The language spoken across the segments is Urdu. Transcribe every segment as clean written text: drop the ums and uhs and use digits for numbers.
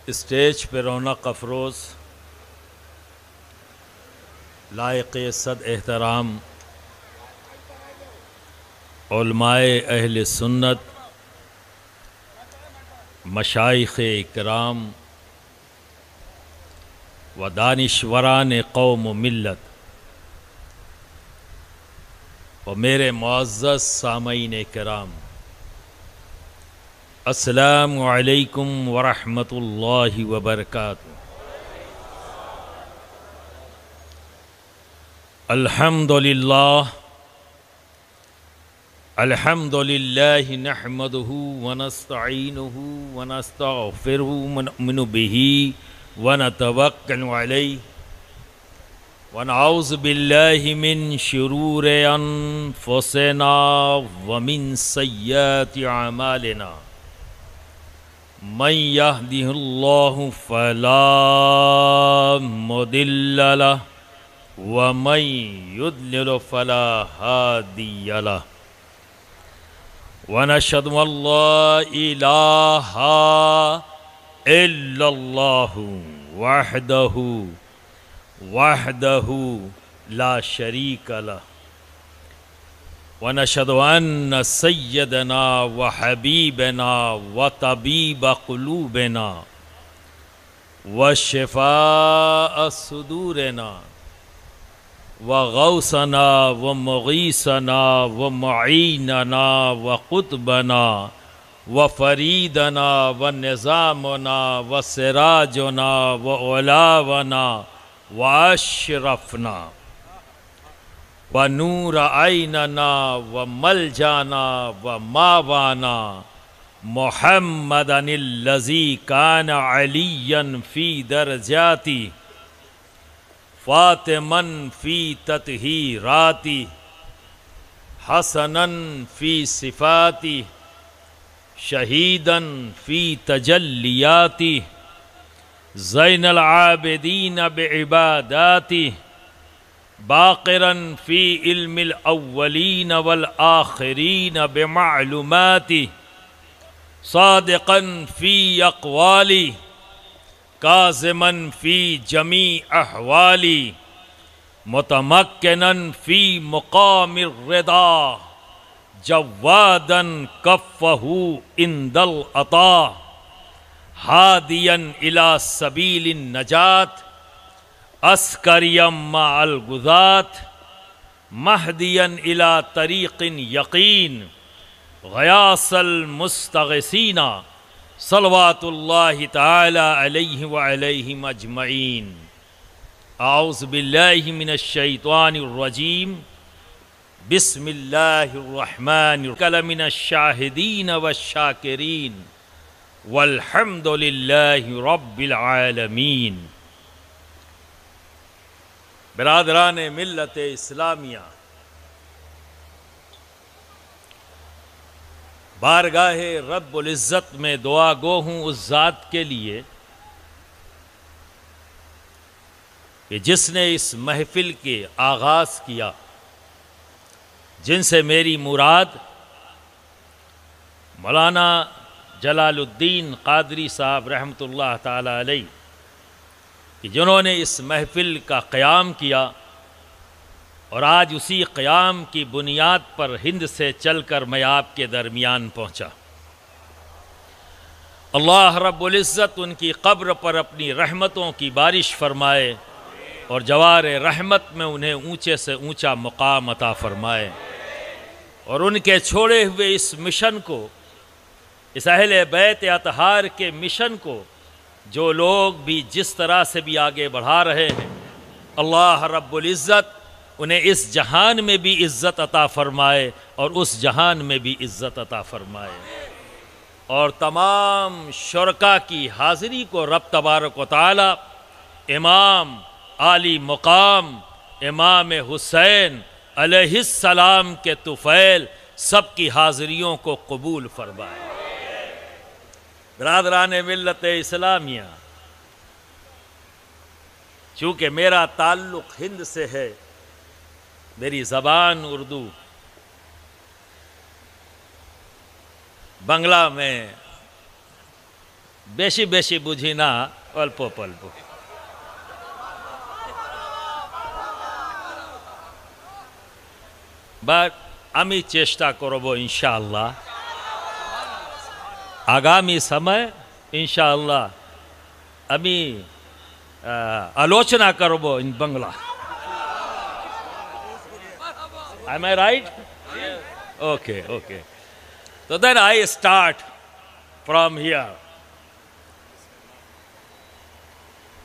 اسٹیج پہ رونق افروز لائق صد احترام علماء اہل سنت، مشائخ اکرام و دانشوران قوم و ملت و میرے معزز سامعین کرام، السلام علیکم ورحمۃ اللہ وبرکاتہ۔ الحمد للہ نحمده ونستعینه ونستغفره ونؤمن به ونتوکل علیہ ونعوذ باللہ من شرور انفسنا ومن سیئات اعمالنا، من یهده اللہ فلا مضل له ومن یضلل فلا هادی له، ونشهد ان لا الہ الا اللہ وحدہ لا شریک لہ، ونشهد ان سیدنا وحبیبنا وطبیب قلوبنا وشفاء صدورنا وغوثنا ومغیثنا ومعیننا وقطبنا وفریدنا ونظامنا وسراجنا وعلاونا واشرفنا ونور عیننا وملجانا وماوانا محمدا الذی کان علیا فی درجاتی فاطمن فی تطہیراتی حسنن فی صفاتی شہیدن فی تجلیاتی زین العابدین بعباداتی باقرن فی علم الاولین والآخرین بمعلوماتی صادقن فی اقوالی کاظمن فی جمیع احوالی متمکنن فی مقام الرضا جوادن کفہ عند العطا ہادیا الی سبیل النجات عسکریا مع الغزات مہدیا الی طریق یقین غیاث المستغیثین صلوات اللہ تعالی علیہ وعلیہم اجمعین۔ اعوذ باللہ من الشیطان الرجیم، بسم اللہ الرحمن الرحیم، من الشاہدین والشاکرین والحمد للہ رب العالمین۔ برادران ملت اسلامیہ، بارگاہ رب العزت میں دعا گو ہوں اس ذات کے لیے کہ جس نے اس محفل کے آغاز کیا، جن سے میری مراد مولانا جلال الدین قادری صاحب رحمۃ اللہ تعالی علیہ، کہ جنہوں نے اس محفل کا قیام کیا اور آج اسی قیام کی بنیاد پر ہند سے چل کر میں آپ کے درمیان پہنچا۔ اللہ رب العزت ان کی قبر پر اپنی رحمتوں کی بارش فرمائے اور جوار رحمت میں انہیں اونچے سے اونچا مقام عطا فرمائے، اور ان کے چھوڑے ہوئے اس مشن کو، اس اہل بیت اطہار کے مشن کو جو لوگ بھی جس طرح سے بھی آگے بڑھا رہے ہیں، اللہ رب العزت انہیں اس جہان میں بھی عزت عطا فرمائے اور اس جہان میں بھی عزت عطا فرمائے، اور تمام شرکاء کی حاضری کو رب تبارک و تعالی امام عالی مقام امام حسین علیہ السلام کے طفیل سب کی حاضریوں کو قبول فرمائے۔ برادران ملت اسلامیہ، چونکہ میرا تعلق ہند سے ہے، میری زبان اردو، بنگلہ میں বেশি বেশি বুঝি না, অল্প অল্প। বাট আমি চেষ্টা করব ইনশাআল্লাহ আগামী সময় ইনশাআল্লাহ আমি আলোচনা করব in Bangla. Am I right? Okay, okay. So then I start from here.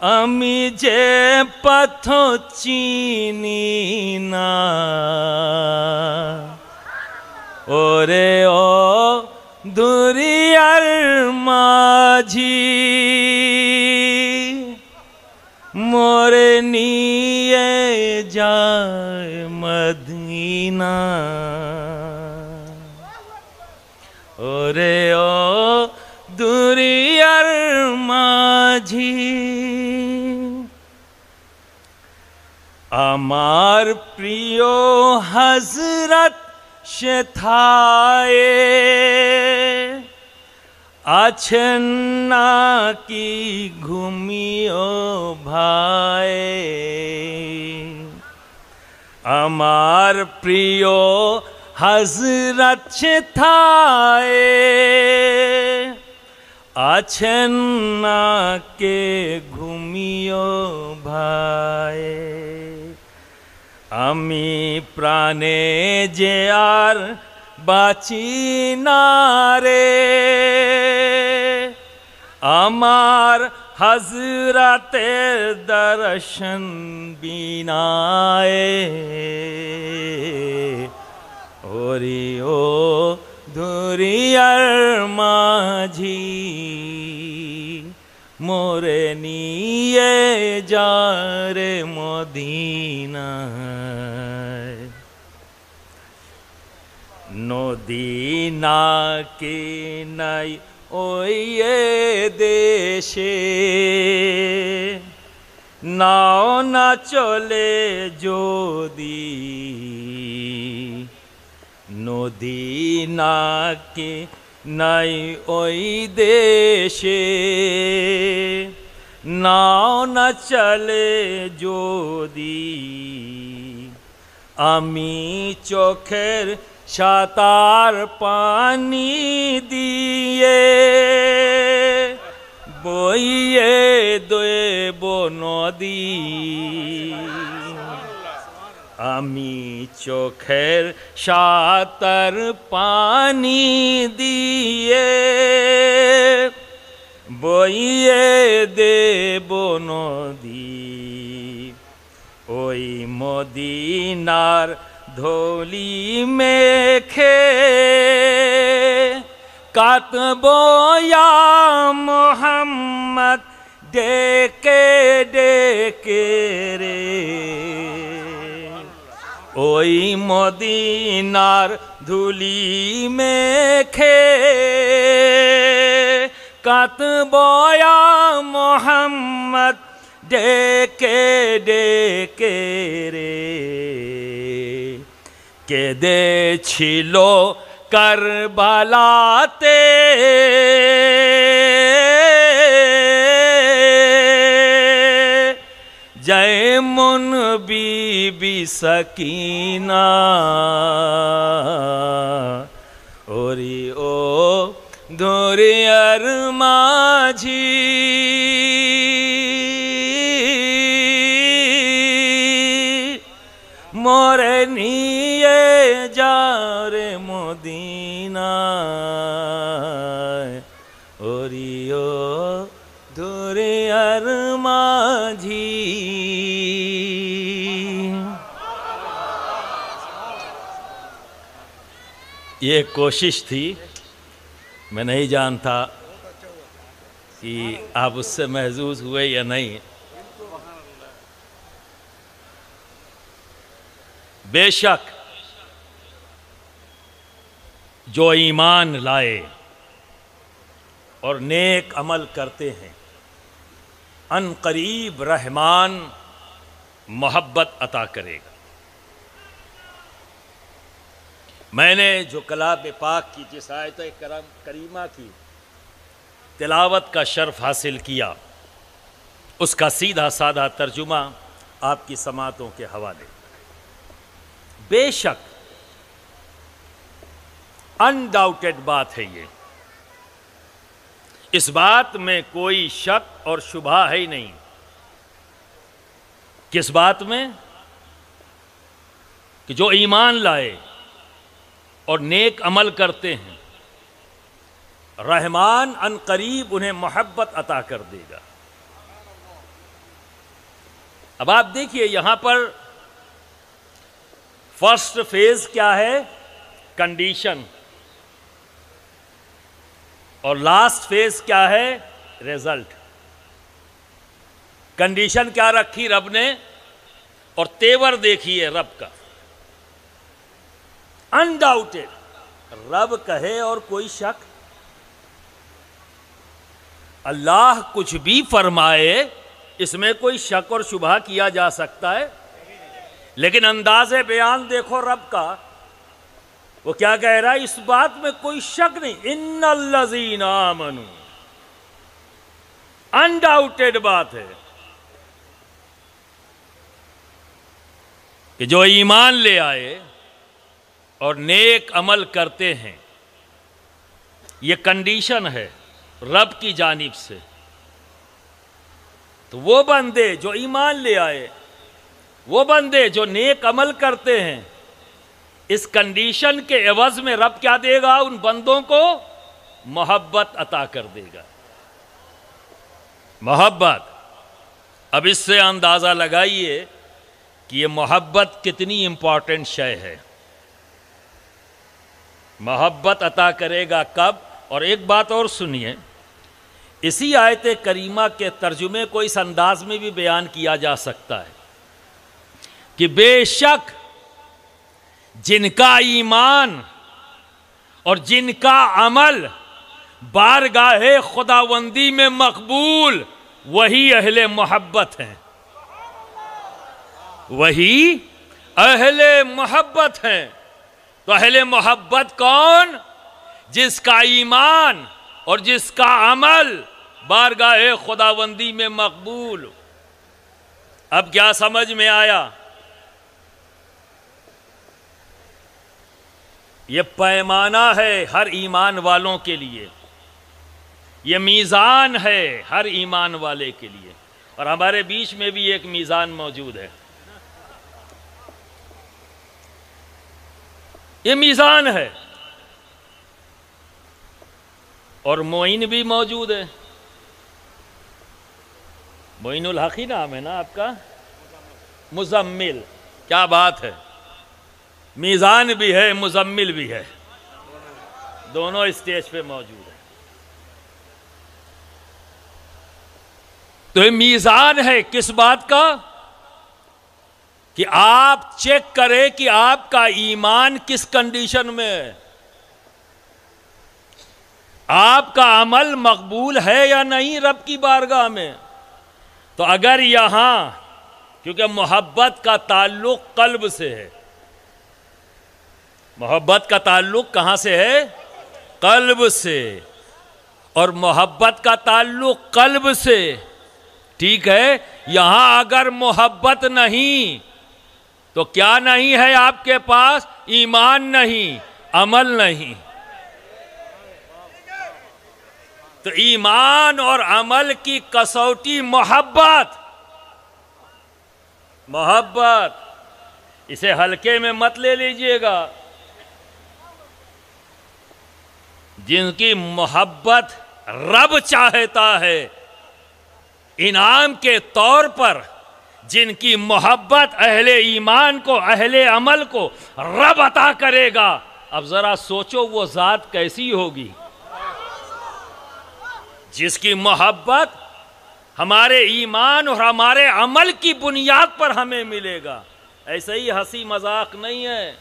আমি যে পথ চিনি না ওরে ও দুরিয়ার মাঝি মোরে নিয়ে যায় মদিনা ওরে ও দুরিয়ার মাঝি আমার প্রিয় হযরত সেথায়ে আছেন নাকি ঘুমিও ভাই আমার প্রিয় হযরত সেথায়ে আছেন নাকি ঘুমিও ভাই আমি প্রাণে যে আর বাঁচি না রে আমার হযরতের দর্শন বিনায়ে ওরে ও দুরিয়ার মাঝি মোরে নিয়ে যারে মদিনায় নদী নাকে নাই ওই দেশে নাও না চলে যদি নদী নাকে নাই ওই দেশে নাও না চলে যদি আমি চোখের সাতার পানি দিয়ে বইয়ে দেব নদী আমি চোখের সাতার পানি দিয়ে বইয়ে দেব নদী ওই মদিনার ধুলি মেখে কাতবো ইয়া মোহাম্মদ ডেকে ডেকে রে ওই মদিনার ধুলি মেখে কাতবো ইয়া মোহাম্মদ ডেকে ডেকে রে কেঁদেছিল কারবালাতে যেমন বিবি সকিনা ওরে ও দরিয়ার মাঝি মোরে নিয়ে যারে মদিনায় ওরে ও দরিয়ার মাঝি یہ کوشش تھی میں نہیں جانتا کہ آپ اس سے محظوظ ہوئے یا نہیں بے شک جو ایمان لائے اور نیک عمل کرتے ہیں ان قریب رحمان محبت عطا کرے گا میں نے جو کلام پاک کی جس آیت کریمہ کی تلاوت کا شرف حاصل کیا اس کا سیدھا سادہ ترجمہ آپ کی سماعتوں کے حوالے بے شک انڈاؤٹڈ بات ہے یہ اس بات میں کوئی شک اور شبہ ہے ہی نہیں کس بات میں کہ جو ایمان لائے اور نیک عمل کرتے ہیں رحمان ان قریب انہیں محبت عطا کر دے گا اب آپ دیکھیے یہاں پر فرسٹ فیز کیا ہے کنڈیشن اور لاسٹ فیز کیا ہے ریزلٹ کنڈیشن کیا رکھی رب نے اور تیور دیکھیے رب کا انڈاؤٹڈ رب کہے اور کوئی شک اللہ کچھ بھی فرمائے اس میں کوئی شک اور شبہ کیا جا سکتا ہے لیکن انداز بیان دیکھو رب کا وہ کیا کہہ رہا ہے اس بات میں کوئی شک نہیں ان الذین آمنوا انڈاؤٹڈ بات ہے کہ جو ایمان لے آئے اور نیک عمل کرتے ہیں یہ کنڈیشن ہے رب کی جانب سے تو وہ بندے جو ایمان لے آئے وہ بندے جو نیک عمل کرتے ہیں اس کنڈیشن کے عوض میں رب کیا دے گا ان بندوں کو محبت عطا کر دے گا محبت اب اس سے اندازہ لگائیے کہ یہ محبت کتنی امپورٹنٹ شے ہے محبت عطا کرے گا کب اور ایک بات اور سنیے اسی آیت کریمہ کے ترجمے کو اس انداز میں بھی بیان کیا جا سکتا ہے کہ بے شک جن کا ایمان اور جن کا عمل بارگاہ خداوندی میں مقبول وہی اہل محبت ہیں وہی اہل محبت ہیں تو اہل محبت کون جس کا ایمان اور جس کا عمل بارگاہ خداوندی میں مقبول۔ اب کیا سمجھ میں آیا؟ یہ پیمانہ ہے ہر ایمان والوں کے لیے، یہ میزان ہے ہر ایمان والے کے لیے، اور ہمارے بیچ میں بھی ایک میزان موجود ہے۔ یہ میزان ہے، اور معین بھی موجود ہے۔ معین الحق ہی نام ہے نا آپ کا؟ مزمل، کیا بات ہے! میزان بھی ہے، مزمل بھی ہے، دونوں اسٹیج پہ موجود ہیں۔ تو یہ میزان ہے کس بات کا؟ کہ آپ چیک کریں کہ آپ کا ایمان کس کنڈیشن میں ہے، آپ کا عمل مقبول ہے یا نہیں رب کی بارگاہ میں۔ تو اگر یہاں، کیونکہ محبت کا تعلق قلب سے ہے، محبت کا تعلق کہاں سے ہے؟ قلب سے، اور محبت کا تعلق قلب سے، ٹھیک ہے؟ یہاں اگر محبت نہیں تو کیا نہیں ہے آپ کے پاس؟ ایمان نہیں، عمل نہیں۔ تو ایمان اور عمل کی کسوٹی محبت، محبت، اسے ہلکے میں مت لے لیجئے گا۔ جن کی محبت رب چاہتا ہے، انعام کے طور پر جن کی محبت اہل ایمان کو، اہل عمل کو رب عطا کرے گا، اب ذرا سوچو وہ ذات کیسی ہوگی؟ جس کی محبت ہمارے ایمان اور ہمارے عمل کی بنیاد پر ہمیں ملے گا، ایسے ہی ہنسی مذاق نہیں ہے۔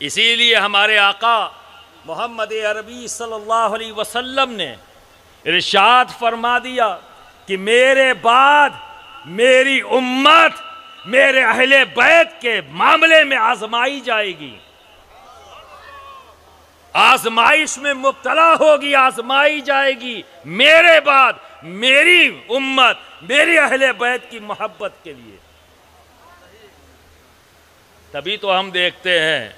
اسی لیے ہمارے آقا محمد عربی صلی اللہ علیہ وسلم نے ارشاد فرما دیا کہ میرے بعد میری امت میرے اہل بیت کے معاملے میں آزمائی جائے گی، آزمائش میں مبتلا ہوگی، آزمائی جائے گی میرے بعد میری امت میری اہل بیت کی محبت کے لیے۔ تبھی تو ہم دیکھتے ہیں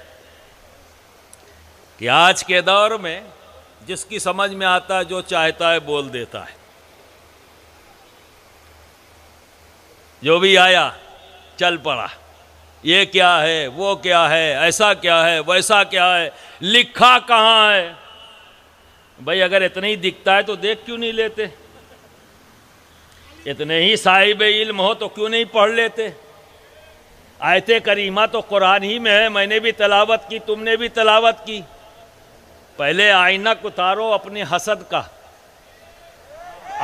کہ آج کے دور میں جس کی سمجھ میں آتا ہے جو چاہتا ہے بول دیتا ہے، جو بھی آیا چل پڑا، یہ کیا ہے، وہ کیا ہے، ایسا کیا ہے، ویسا کیا ہے، لکھا کہاں ہے؟ بھائی اگر اتنا ہی دکھتا ہے تو دیکھ کیوں نہیں لیتے؟ اتنے ہی صاحب علم ہو تو کیوں نہیں پڑھ لیتے؟ آیت کریمہ تو قرآن ہی میں ہے، میں نے بھی تلاوت کی، تم نے بھی تلاوت کی۔ پہلے آئینہ اتارو اپنے حسد کا،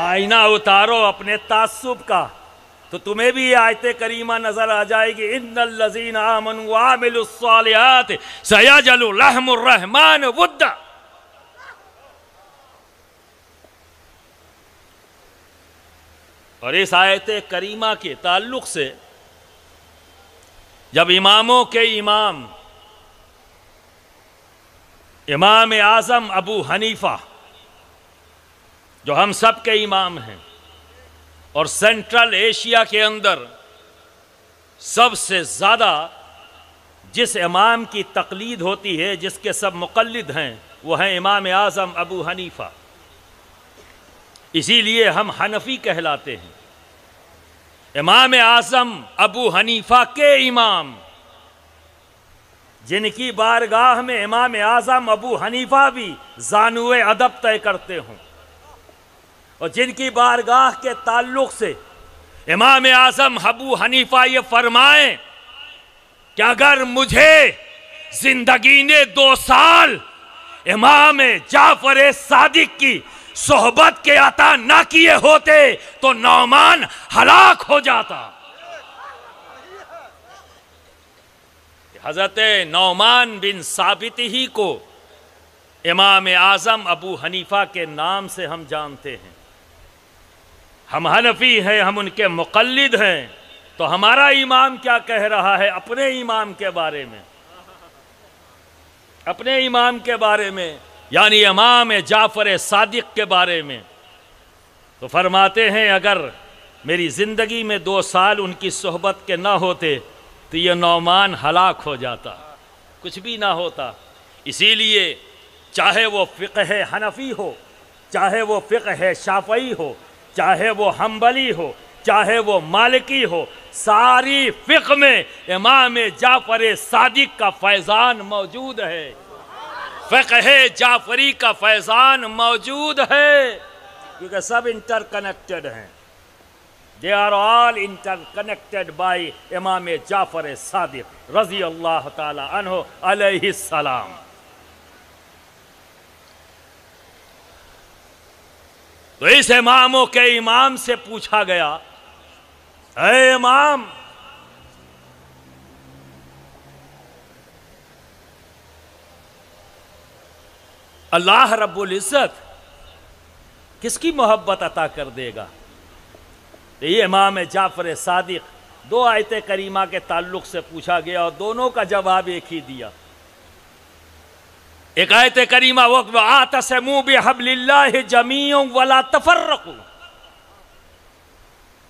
آئینہ اتارو اپنے تعصب کا، تو تمہیں بھی یہ آیت کریمہ نظر آ جائے گی، ان الذین آمنوا وعملوا الصالحات سیجعل لهم الرحمن ودا۔ اور اس آیت کریمہ کے تعلق سے جب اماموں کے امام امام اعظم ابو حنیفہ جو ہم سب کے امام ہیں، اور سینٹرل ایشیا کے اندر سب سے زیادہ جس امام کی تقلید ہوتی ہے، جس کے سب مقلد ہیں، وہ ہیں امام اعظم ابو حنیفہ۔ اسی لیے ہم حنفی کہلاتے ہیں۔ امام اعظم ابو حنیفہ کے امام، جن کی بارگاہ میں امام اعظم ابو حنیفہ بھی زانوئے ادب طے کرتے ہوں، اور جن کی بارگاہ کے تعلق سے امام اعظم ابو حنیفہ یہ فرمائیں کہ اگر مجھے زندگی نے 2 سال امام جعفر صادق کی صحبت کے عطا نہ کیے ہوتے تو نعمان ہلاک ہو جاتا۔ حضرت نعمان بن ثابت ہی کو امام اعظم ابو حنیفہ کے نام سے ہم جانتے ہیں۔ ہم حنفی ہیں، ہم ان کے مقلد ہیں، تو ہمارا امام کیا کہہ رہا ہے اپنے امام کے بارے میں؟ اپنے امام کے بارے میں یعنی امام جعفر صادق کے بارے میں، تو فرماتے ہیں اگر میری زندگی میں 2 سال ان کی صحبت کے نہ ہوتے تو یہ نعمان ہلاک ہو جاتا، کچھ بھی نہ ہوتا۔ اسی لیے چاہے وہ فقہ حنفی ہو، چاہے وہ فقہ شافعی ہو، چاہے وہ حنبلی ہو، چاہے وہ مالکی ہو، ساری فقہ میں امام جعفر صادق کا فیضان موجود ہے، فقہ جعفری کا فیضان موجود ہے، کیونکہ سب انٹر کنیکٹڈ ہیں۔ They are all interconnected by امام جعفر صادق رضی اللہ تعالی عنہ علیہ السلام۔ تو اس اماموں کے امام سے پوچھا گیا، اے امام، اللہ رب العزت کس کی محبت عطا کر دے گا؟ یہ امام جعفر صادق 2 آیت کریمہ کے تعلق سے پوچھا گیا اور دونوں کا جواب ایک ہی دیا۔ ایک آیت کریمہ وَاعْتَصِمُوا بِحَبْلِ اللَّهِ جَمِيعًا وَلَا تَفَرَّقُوا،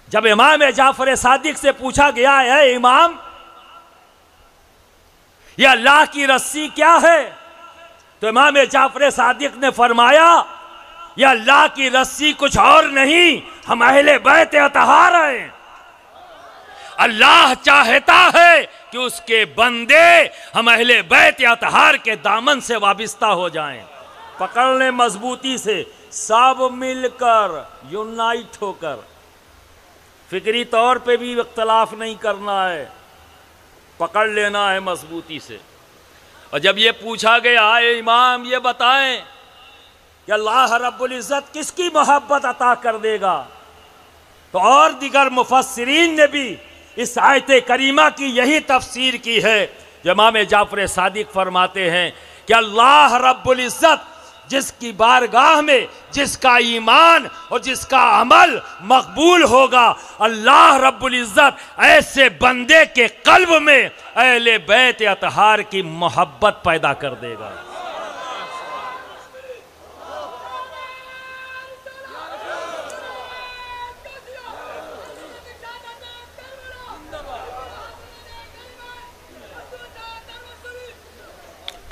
جب امام جعفر صادق سے پوچھا گیا اے امام یہ اللہ کی رسی کیا ہے، تو امام جعفر صادق نے فرمایا یہ اللہ کی رسی کچھ اور نہیں، ہم اہل بیت اطہار ہیں۔ اللہ چاہتا ہے کہ اس کے بندے ہم اہل بیت اطہار کے دامن سے وابستہ ہو جائیں، پکڑ لیں مضبوطی سے، سب مل کر یونائٹ ہو کر، فکری طور پہ بھی اختلاف نہیں کرنا ہے، پکڑ لینا ہے مضبوطی سے۔ اور جب یہ پوچھا گیا اے امام یہ بتائیں کہ اللہ رب العزت کس کی محبت عطا کر دے گا، تو اور دیگر مفسرین نے بھی اس آیت کریمہ کی یہی تفسیر کی ہے۔ امام جعفر صادق فرماتے ہیں کہ اللہ رب العزت جس کی بارگاہ میں جس کا ایمان اور جس کا عمل مقبول ہوگا، اللہ رب العزت ایسے بندے کے قلب میں اہل بیت اطہار کی محبت پیدا کر دے گا۔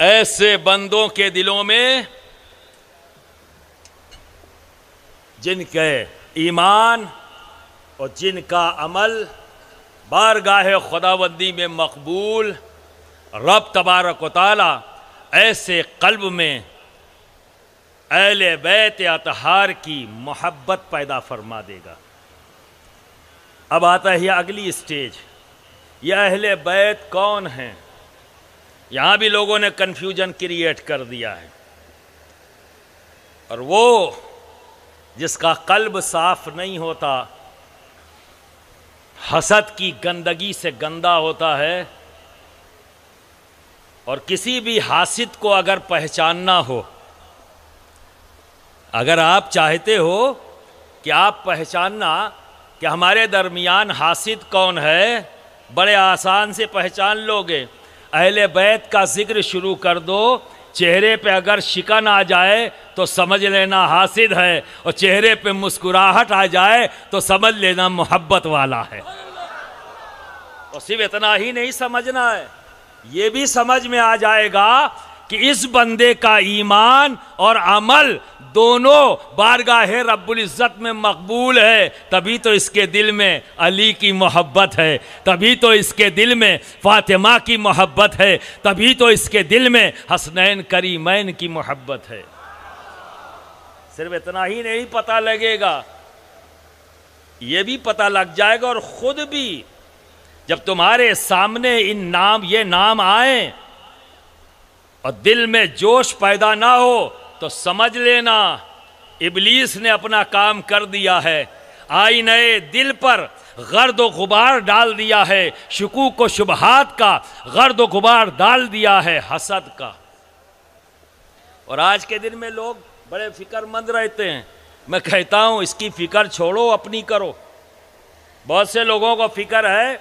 ایسے بندوں کے دلوں میں جن کے ایمان اور جن کا عمل بارگاہ خداوندی میں مقبول، رب تبارک و تعالی ایسے قلب میں اہل بیت اطہار کی محبت پیدا فرما دے گا۔ اب آتا ہے اگلی سٹیج، یہ اہل بیت کون ہیں؟ یہاں بھی لوگوں نے کنفیوژن کریٹ کر دیا ہے، اور وہ جس کا قلب صاف نہیں ہوتا، حسد کی گندگی سے گندا ہوتا ہے، اور کسی بھی حاسد کو اگر پہچاننا ہو، اگر آپ چاہتے ہو کہ آپ پہچاننا کہ ہمارے درمیان حاسد کون ہے، بڑے آسان سے پہچان لوگے۔ اہل بیت کا ذکر شروع کر دو، چہرے پہ اگر شکن آ جائے تو سمجھ لینا حاسد ہے، اور چہرے پہ مسکراہٹ آ جائے تو سمجھ لینا محبت والا ہے۔ اور صرف اتنا ہی نہیں سمجھنا ہے، یہ بھی سمجھ میں آ جائے گا کہ اس بندے کا ایمان اور عمل دونوں بارگاہ رب العزت میں مقبول ہے، تبھی تو اس کے دل میں علی کی محبت ہے، تبھی تو اس کے دل میں فاطمہ کی محبت ہے، تبھی تو اس کے دل میں حسنین کریمین کی محبت ہے۔ صرف اتنا ہی نہیں پتہ لگے گا، یہ بھی پتہ لگ جائے گا، اور خود بھی جب تمہارے سامنے یہ نام آئیں اور دل میں جوش پیدا نہ ہو تو سمجھ لینا ابلیس نے اپنا کام کر دیا ہے، آئینہ دل پر غرد و غبار ڈال دیا ہے، شکوک و شبہات کا غرد و غبار ڈال دیا ہے، حسد کا۔ اور آج کے دن میں لوگ بڑے فکر مند رہتے ہیں، میں کہتا ہوں اس کی فکر چھوڑو، اپنی کرو۔ بہت سے لوگوں کو فکر ہے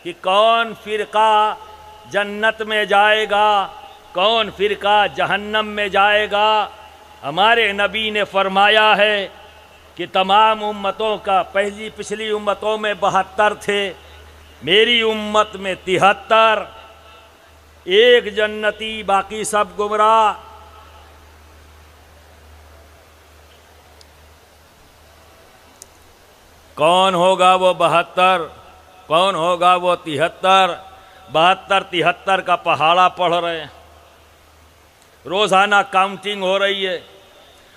کہ کون فرقہ جنت میں جائے گا، کون فرقہ جہنم میں جائے گا؟ ہمارے نبی نے فرمایا ہے کہ تمام امتوں کا پچھلی امتوں میں 72 تھے، میری امت میں 73، ایک جنتی باقی سب گمراہ۔ کون ہوگا وہ 72؟ کون ہوگا وہ 73؟ 72 73 کا پہاڑا پڑھ رہے ہیں، روزانہ کاؤنٹنگ ہو رہی ہے،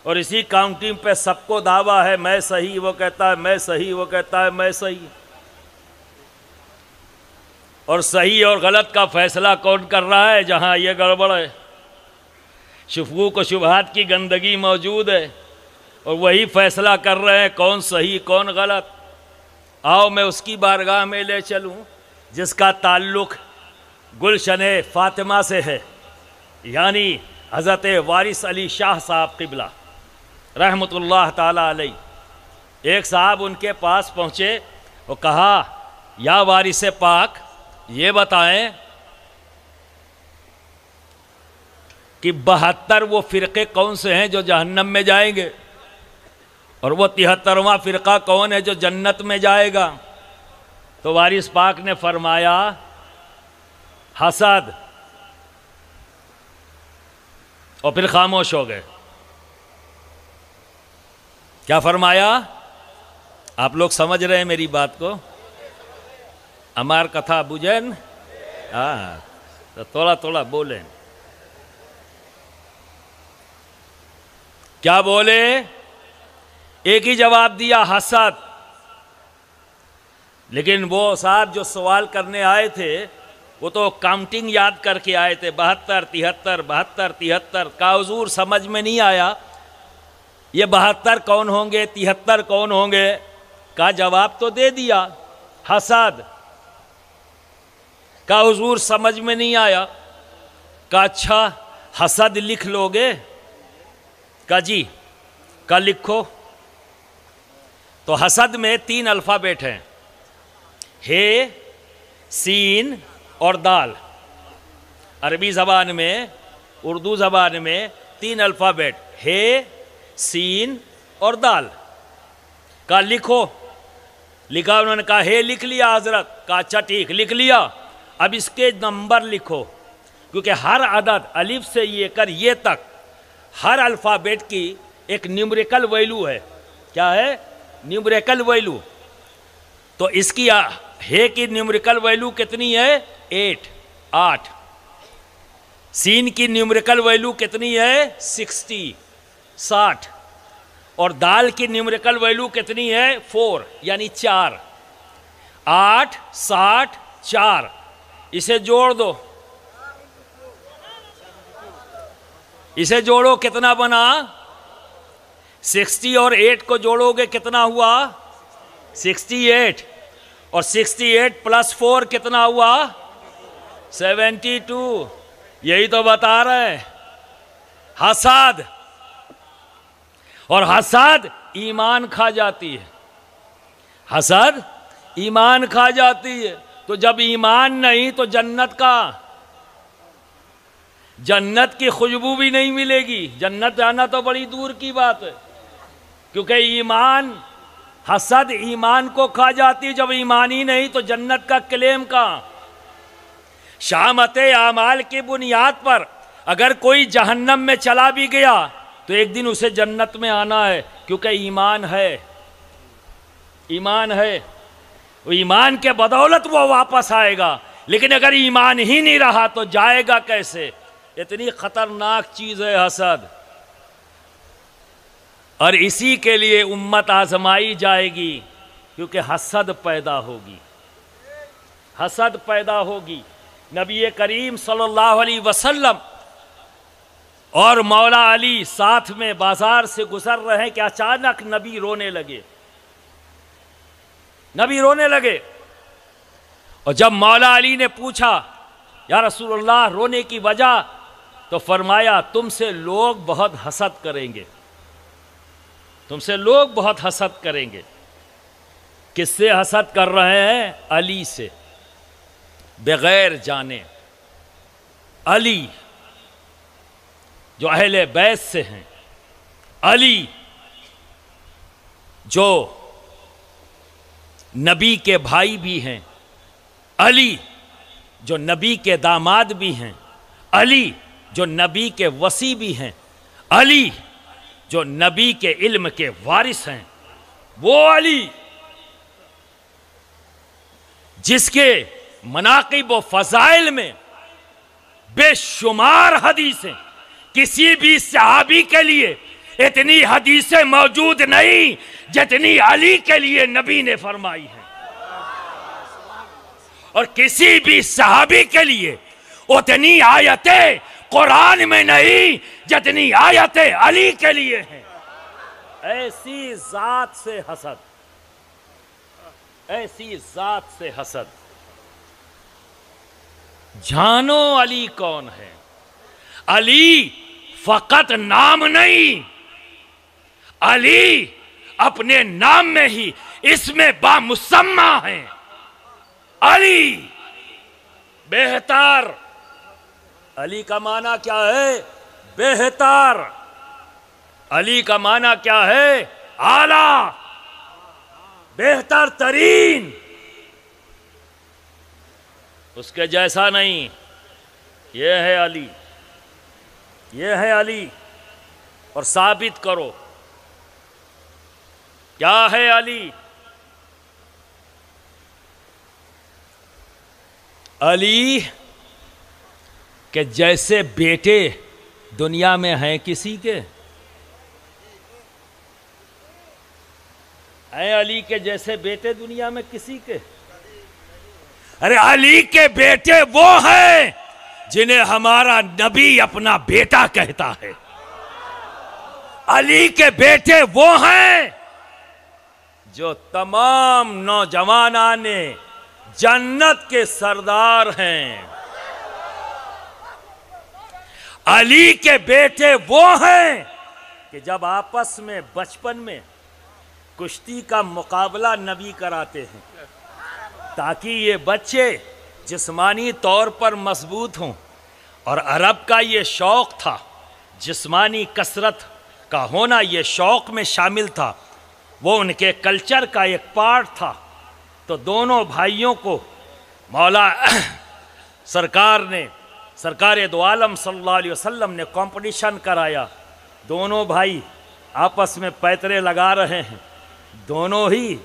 اور اسی کاؤنٹنگ پہ سب کو دعویٰ ہے میں صحیح، وہ کہتا ہے میں صحیح، وہ کہتا ہے میں صحیح۔ اور صحیح اور غلط کا فیصلہ کون کر رہا ہے؟ جہاں یہ گڑبڑ ہے، شکوک و شبہات کی گندگی موجود ہے، اور وہی فیصلہ کر رہے ہیں کون صحیح کون غلط۔ آؤ میں اس کی بارگاہ میں لے چلوں جس کا تعلق گلشن فاطمہ سے ہے، یعنی حضرت وارث علی شاہ صاحب قبلہ رحمۃ اللہ تعالی علیہ۔ ایک صاحب ان کے پاس پہنچے، وہ کہا یا وارث پاک یہ بتائیں کہ 72 وہ فرقے کون سے ہیں جو جہنم میں جائیں گے، اور وہ 73واں فرقہ کون ہے جو جنت میں جائے گا؟ تو وارث پاک نے فرمایا حسد، اور پھر خاموش ہو گئے۔ کیا فرمایا؟ آپ لوگ سمجھ رہے ہیں میری بات کو؟ ہمار کتھا بجھن؟ ہاں، تو تھوڑا تھوڑا بولیں۔ کیا بولے؟ ایک ہی جواب دیا، حسد۔ لیکن وہ صاحب جو سوال کرنے آئے تھے وہ تو کاؤنٹنگ یاد کر کے آئے تھے، 72 73 72 73 کا حضور سمجھ میں نہیں آیا یہ 72 کون ہوں گے 73 کون ہوں گے؟ کا جواب تو دے دیا، حسد۔ کا حضور سمجھ میں نہیں آیا؟ کا اچھا حسد لکھ لو گے؟ کا جی، کا لکھو۔ تو حسد میں 3 الفابیٹ ہیں، ہے، سین اور دال۔ عربی زبان میں، اردو زبان میں 3 الفابیٹ، ہے، سین اور دال۔ کا لکھو، لکھا، انہوں نے کہا ہے لکھ لیا حضرت، کہا اچھا ٹھیک لکھ لیا، اب اس کے نمبر لکھو، کیونکہ ہر عدد الف سے یہ کر یہ تک ہر الفابیٹ کی ایک نیومریکل ویلو ہے۔ کیا ہے؟ Numerical value. تو اس کی ہے کی نیومریکل ویلو کتنی ہے؟ 8۔ سین کی نیومریکل ویلو کتنی ہے؟ 60۔ اور دال کی نیومریکل ویلو کتنی ہے؟ 4، یعنی 4۔ 8 60 4، اسے جوڑ دو، اسے جوڑو، کتنا بنا؟ 60 اور 8 کو جوڑو گے کتنا ہوا؟ 68۔ اور 68 + 4 کتنا ہوا؟ 72۔ یہی تو بتا رہے ہیں، حسد۔ اور حسد ایمان کھا جاتی ہے، حسد ایمان کھا جاتی ہے۔ تو جب ایمان نہیں تو جنت کا، جنت کی خوشبو بھی نہیں ملے گی، جنت جانا تو بڑی دور کی بات ہے، کیونکہ ایمان، حسد ایمان کو کھا جاتی ہے۔ جب ایمان ہی نہیں تو جنت کا کلیم کہاں؟ شامت اعمال کی بنیاد پر اگر کوئی جہنم میں چلا بھی گیا تو ایک دن اسے جنت میں آنا ہے، کیونکہ ایمان ہے، ایمان ہے، وہ ایمان کے بدولت وہ واپس آئے گا۔ لیکن اگر ایمان ہی نہیں رہا تو جائے گا کیسے؟ اتنی خطرناک چیز ہے حسد، اور اسی کے لیے امت آزمائی جائے گی، کیونکہ حسد پیدا ہوگی، حسد پیدا ہوگی۔ نبی کریم صلی اللہ علیہ وسلم اور مولا علی ساتھ میں بازار سے گزر رہے کہ اچانک نبی رونے لگے، نبی رونے لگے۔ اور جب مولا علی نے پوچھا یا رسول اللہ رونے کی وجہ، تو فرمایا تم سے لوگ بہت حسد کریں گے، تم سے لوگ بہت حسد کریں گے۔ کس سے حسد کر رہے ہیں؟ علی سے، بغیر جانے۔ علی جو اہل بیت سے ہیں، علی جو نبی کے بھائی بھی ہیں، علی جو نبی کے داماد بھی ہیں، علی جو نبی کے وصی بھی ہیں، علی جو نبی کے علم کے وارث ہیں، وہ علی جس کے مناقب و فضائل میں بے شمار حدیثیں، کسی بھی صحابی کے لیے اتنی حدیثیں موجود نہیں جتنی علی کے لیے نبی نے فرمائی ہیں، اور کسی بھی صحابی کے لیے اتنی آیتیں قرآن میں نہیں جتنی آیتیں علی کے لیے ہیں۔ ایسی ذات سے حسد، ایسی ذات سے حسد۔ جانو علی کون ہے؟ علی فقط نام نہیں، علی اپنے نام میں ہی اس میں بامسمہ ہیں۔ علی بہتر، علی کا معنی کیا ہے؟ بہتر۔ علی کا معنی کیا ہے؟ اعلیٰ، بہتر ترین، اس کے جیسا نہیں۔ یہ ہے علی، یہ ہے علی، اور ثابت کرو کیا ہے علی؟ علی کہ جیسے بیٹے دنیا میں ہیں کسی کے، ہیں علی کے جیسے بیٹے دنیا میں کسی کے؟ ارے علی کے بیٹے وہ ہیں جنہیں ہمارا نبی اپنا بیٹا کہتا ہے۔ علی کے بیٹے وہ ہیں جو تمام نوجوانان جنت کے سردار ہیں۔ علی کے بیٹے وہ ہیں کہ جب آپس میں بچپن میں کشتی کا مقابلہ نبی کراتے ہیں تاکہ یہ بچے جسمانی طور پر مضبوط ہوں، اور عرب کا یہ شوق تھا، جسمانی کثرت کا ہونا یہ شوق میں شامل تھا، وہ ان کے کلچر کا ایک پارٹ تھا۔ تو دونوں بھائیوں کو مولا سرکار دو عالم صلی اللہ علیہ وسلم نے کمپٹیشن کرایا۔ دونوں بھائی آپس میں پیترے لگا رہے ہیں، دونوں ہی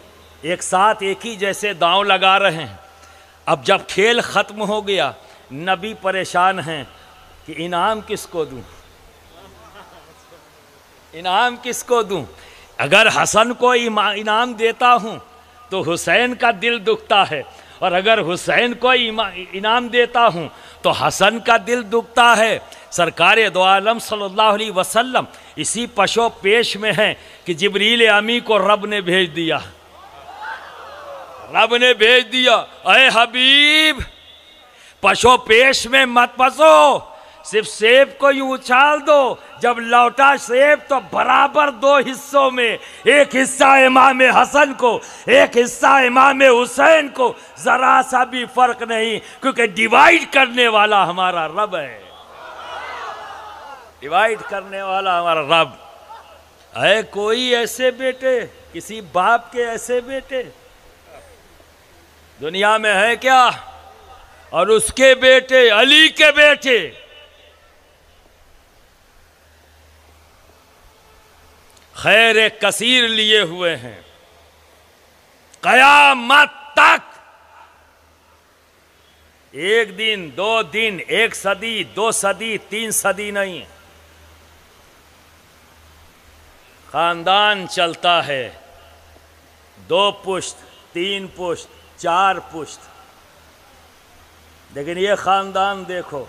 ایک ساتھ ایک ہی جیسے داؤں لگا رہے ہیں۔ اب جب کھیل ختم ہو گیا، نبی پریشان ہیں کہ انعام کس کو دوں، انعام کس کو دوں؟ اگر حسن کو انعام دیتا ہوں تو حسین کا دل دکھتا ہے، اور اگر حسین کو انعام دیتا ہوں تو حسن کا دل دکھتا ہے۔ سرکار دو عالم صلی اللہ علیہ وسلم اسی پشو پیش میں ہیں کہ جبریل امی کو رب نے بھیج دیا، رب نے بھیج دیا، اے حبیب پشو پیش میں مت پسو، صرف سیب کو یوں اچھال دو، جب لوٹا سیب تو برابر دو حصوں میں، ایک حصہ امام حسن کو، ایک حصہ امام حسین کو، ذرا سا بھی فرق نہیں، کیونکہ ڈیوائیڈ کرنے والا ہمارا رب ہے، ڈیوائیڈ کرنے والا ہمارا رب ہے۔ کوئی ایسے بیٹے، کسی باپ کے ایسے بیٹے دنیا میں ہے کیا؟ اور اس کے بیٹے، علی کے بیٹے خیر کثیر لیے ہوئے ہیں، قیامت تک، ایک دن، دو دن، ایک صدی، دو صدی، تین صدی نہیں، خاندان چلتا ہے، دو پشت، تین پشت، چار پشت، لیکن یہ خاندان دیکھو،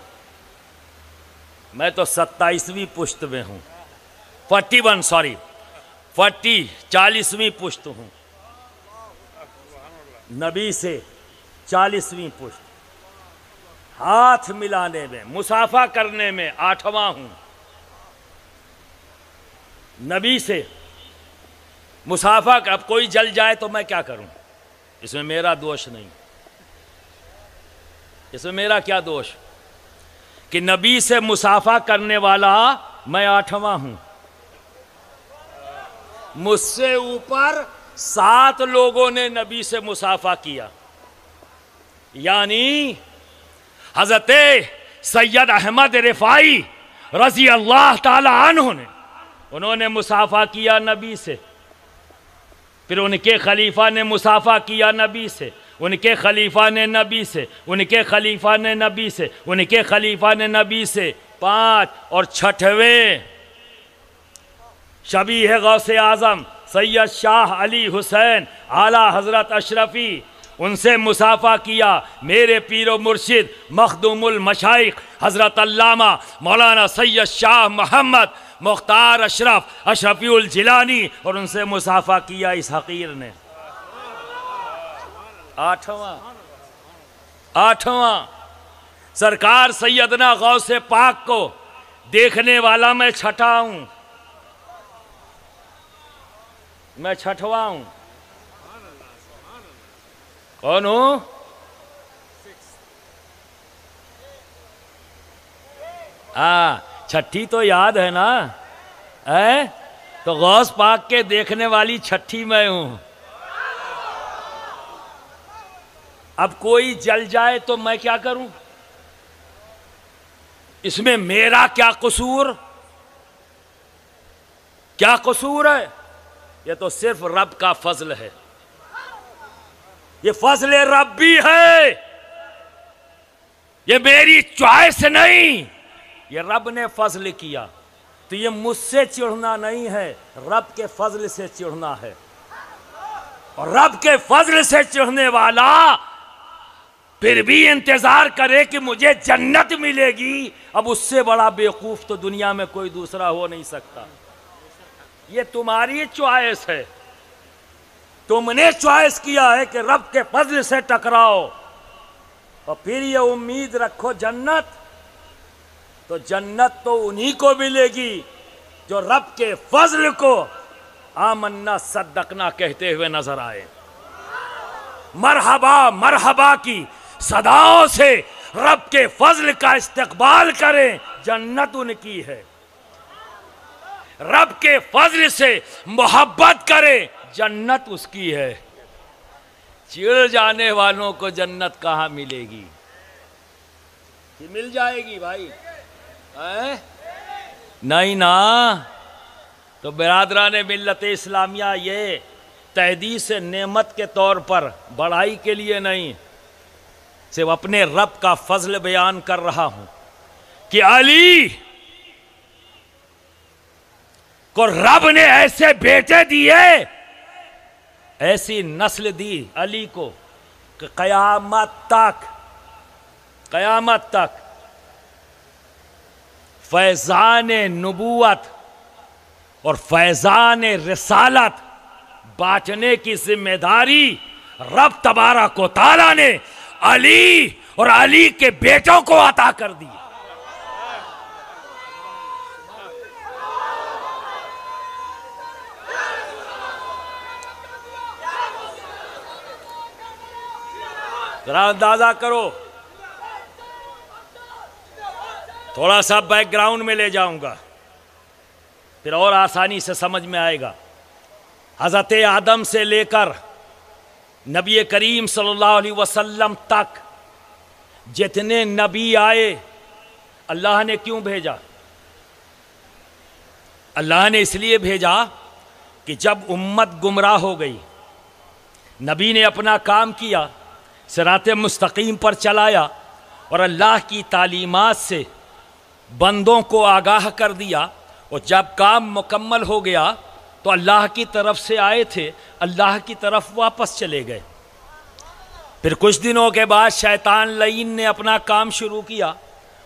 میں تو 27ویں پشت میں ہوں، 40ویں پشت ہوں، نبی سے 40ویں پشت، ہاتھ ملانے میں، مصافحہ کرنے میں 8واں ہوں، نبی سے مصافحہ، اب کوئی جل جائے تو میں کیا کروں؟ اس میں میرا دوش نہیں، اس میں میرا کیا دوش کہ نبی سے مصافحہ کرنے والا میں 8واں ہوں. مجھ سے اوپر 7 لوگوں نے نبی سے مصافحہ کیا. یعنی حضرت سید احمد رفاعی رضی اللہ تعالی عنہ نے انہوں نے مصافحہ کیا نبی سے، پھر ان کے خلیفہ نے مصافحہ کیا نبی سے، ان کے خلیفہ نے نبی سے، ان کے خلیفہ نے نبی سے، ان کے خلیفہ نے نبی سے. 5 اور 6ویں شبیہ غوث اعظم سید شاہ علی حسین اعلیٰ حضرت اشرفی، ان سے مصافحہ کیا. میرے پیر و مرشد مخدوم المشائخ حضرت علامہ مولانا سید شاہ محمد مختار اشرف اشرفی الجیلانی، اور ان سے مصافحہ کیا اس حقیر نے. 8واں سرکار سیدنا غوث پاک کو دیکھنے والا میں 6واں ہوں. میں 6واں ہوں. کون ہوں؟ ہاں 6ٹھی تو یاد ہے نا؟ تو غوث پاک کے دیکھنے والی 6ٹھی میں ہوں. اب کوئی جل جائے تو میں کیا کروں؟ اس میں میرا کیا قصور؟ کیا قصور ہے؟ یہ تو صرف رب کا فضل ہے. یہ فضل ربی ہے، یہ میری چوائس نہیں. یہ رب نے فضل کیا تو یہ مجھ سے چڑھنا نہیں ہے، رب کے فضل سے چڑھنا ہے. اور رب کے فضل سے چڑھنے والا پھر بھی انتظار کرے کہ مجھے جنت ملے گی، اب اس سے بڑا بیوقوف تو دنیا میں کوئی دوسرا ہو نہیں سکتا. یہ تمہاری چوائس ہے. تم نے چوائس کیا ہے کہ رب کے فضل سے ٹکراؤ اور پھر یہ امید رکھو جنت. تو جنت تو انہی کو ملے گی جو رب کے فضل کو آمنا صدقنا کہتے ہوئے نظر آئے. مرحبا مرحبا کی صداؤں سے رب کے فضل کا استقبال کریں، جنت ان کی ہے. رب کے فضل سے محبت کریں، جنت اس کی ہے. چڑ جانے والوں کو جنت کہاں ملے گی؟ مل جائے گی بھائی؟ نہیں نا. تو برادران ملت اسلامیہ، یہ تحدیث نعمت کے طور پر بڑائی کے لیے نہیں، صرف اپنے رب کا فضل بیان کر رہا ہوں کہ علی کو رب نے ایسے بیٹے دیے، ایسی نسل دی علی کو کہ قیامت تک فیضان نبوت اور فیضان رسالت بانٹنے کی ذمہ داری رب تبارک و تعالیٰ نے علی اور علی کے بیٹوں کو عطا کر دی. ذرا اندازہ کرو. تھوڑا سا بیک گراؤنڈ میں لے جاؤں گا پھر اور آسانی سے سمجھ میں آئے گا. حضرت آدم سے لے کر نبی کریم صلی اللہ علیہ وسلم تک جتنے نبی آئے اللہ نے کیوں بھیجا؟ اللہ نے اس لیے بھیجا کہ جب امت گمراہ ہو گئی، نبی نے اپنا کام کیا، صراط مستقیم پر چلایا اور اللہ کی تعلیمات سے بندوں کو آگاہ کر دیا، اور جب کام مکمل ہو گیا تو اللہ کی طرف سے آئے تھے، اللہ کی طرف واپس چلے گئے. پھر کچھ دنوں کے بعد شیطان لعین نے اپنا کام شروع کیا،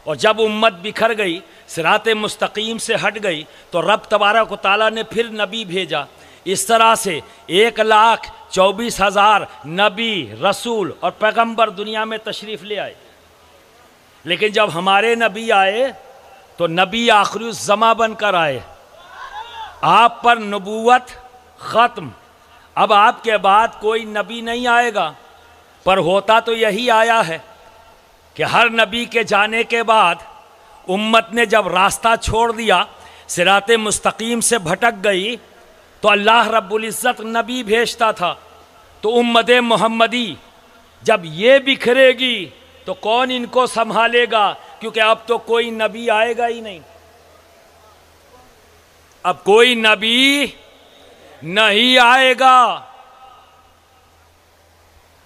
اور جب امت بکھر گئی، صراط مستقیم سے ہٹ گئی، تو رب تبارک و تعالیٰ نے پھر نبی بھیجا. اس طرح سے 1,24,000 نبی، رسول اور پیغمبر دنیا میں تشریف لے آئے. لیکن جب ہمارے نبی آئے تو نبی آخری الزماں بن کر آئے. آپ پر نبوت ختم، اب آپ کے بعد کوئی نبی نہیں آئے گا. پر ہوتا تو یہی آیا ہے کہ ہر نبی کے جانے کے بعد امت نے جب راستہ چھوڑ دیا، صراط مستقیم سے بھٹک گئی تو اللہ رب العزت نبی بھیجتا تھا، تو امت محمدی جب یہ بکھرے گی تو کون ان کو سنبھالے گا؟ کیونکہ اب تو کوئی نبی آئے گا ہی نہیں، اب کوئی نبی نہیں آئے گا،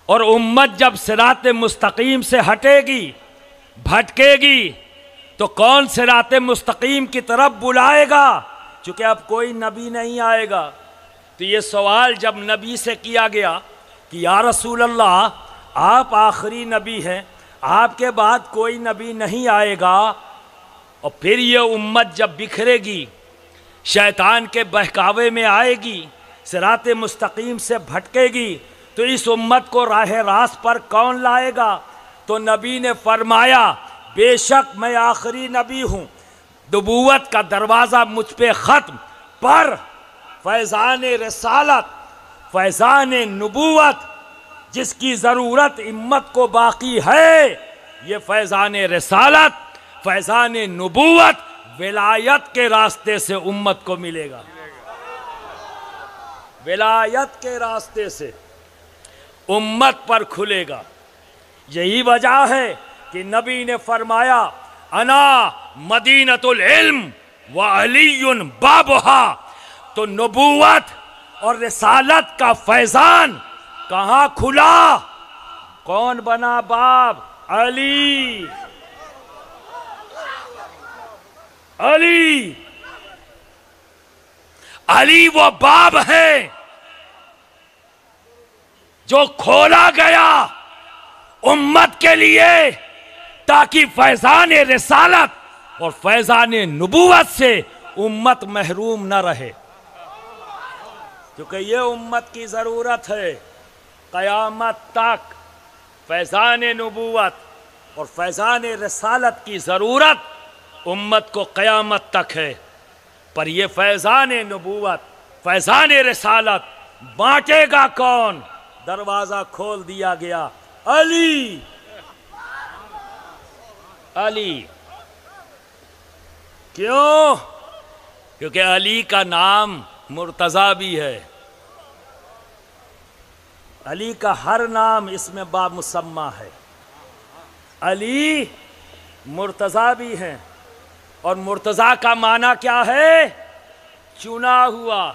اور امت جب صراط مستقیم سے ہٹے گی، بھٹکے گی، تو کون صراط مستقیم کی طرف بلائے گا؟ چونکہ اب کوئی نبی نہیں آئے گا۔ تو یہ سوال جب نبی سے کیا گیا کہ یا رسول اللہ آپ آخری نبی ہیں، آپ کے بعد کوئی نبی نہیں آئے گا، اور پھر یہ امت جب بکھرے گی، شیطان کے بہکاوے میں آئے گی، صراط مستقیم سے بھٹکے گی، تو اس امت کو راہ راست پر کون لائے گا؟ تو نبی نے فرمایا بے شک میں آخری نبی ہوں، نبوت کا دروازہ مجھ پہ ختم، پر فیضان رسالت، فیضان نبوت جس کی ضرورت امت کو باقی ہے، یہ فیضان رسالت، فیضان نبوت ولایت کے راستے سے امت کو ملے گا، ولایت کے راستے سے امت پر کھلے گا۔ یہی وجہ ہے کہ نبی نے فرمایا انا مدینۃ العلم وعلی بابھا، تو نبوت اور رسالت کا فیضان کہاں کھلا؟ کون بنا باب؟ علی، علی، علی وہ باب ہے جو کھولا گیا امت کے لیے تاکہ فیضان رسالت اور فیضان نبوت سے امت محروم نہ رہے، کیونکہ یہ امت کی ضرورت ہے قیامت تک۔ فیضان نبوت اور فیضان رسالت کی ضرورت امت کو قیامت تک ہے، پر یہ فیضان نبوت، فیضان رسالت بانٹے گا کون؟ دروازہ کھول دیا گیا، علی، علی۔ کیوں؟ کیونکہ علی کا نام مرتضیٰ بھی ہے، علی کا ہر نام اس میں بامسمہ ہے، علی مرتضیٰ بھی ہیں، اور مرتضیٰ کا معنی کیا ہے؟ چنا ہوا۔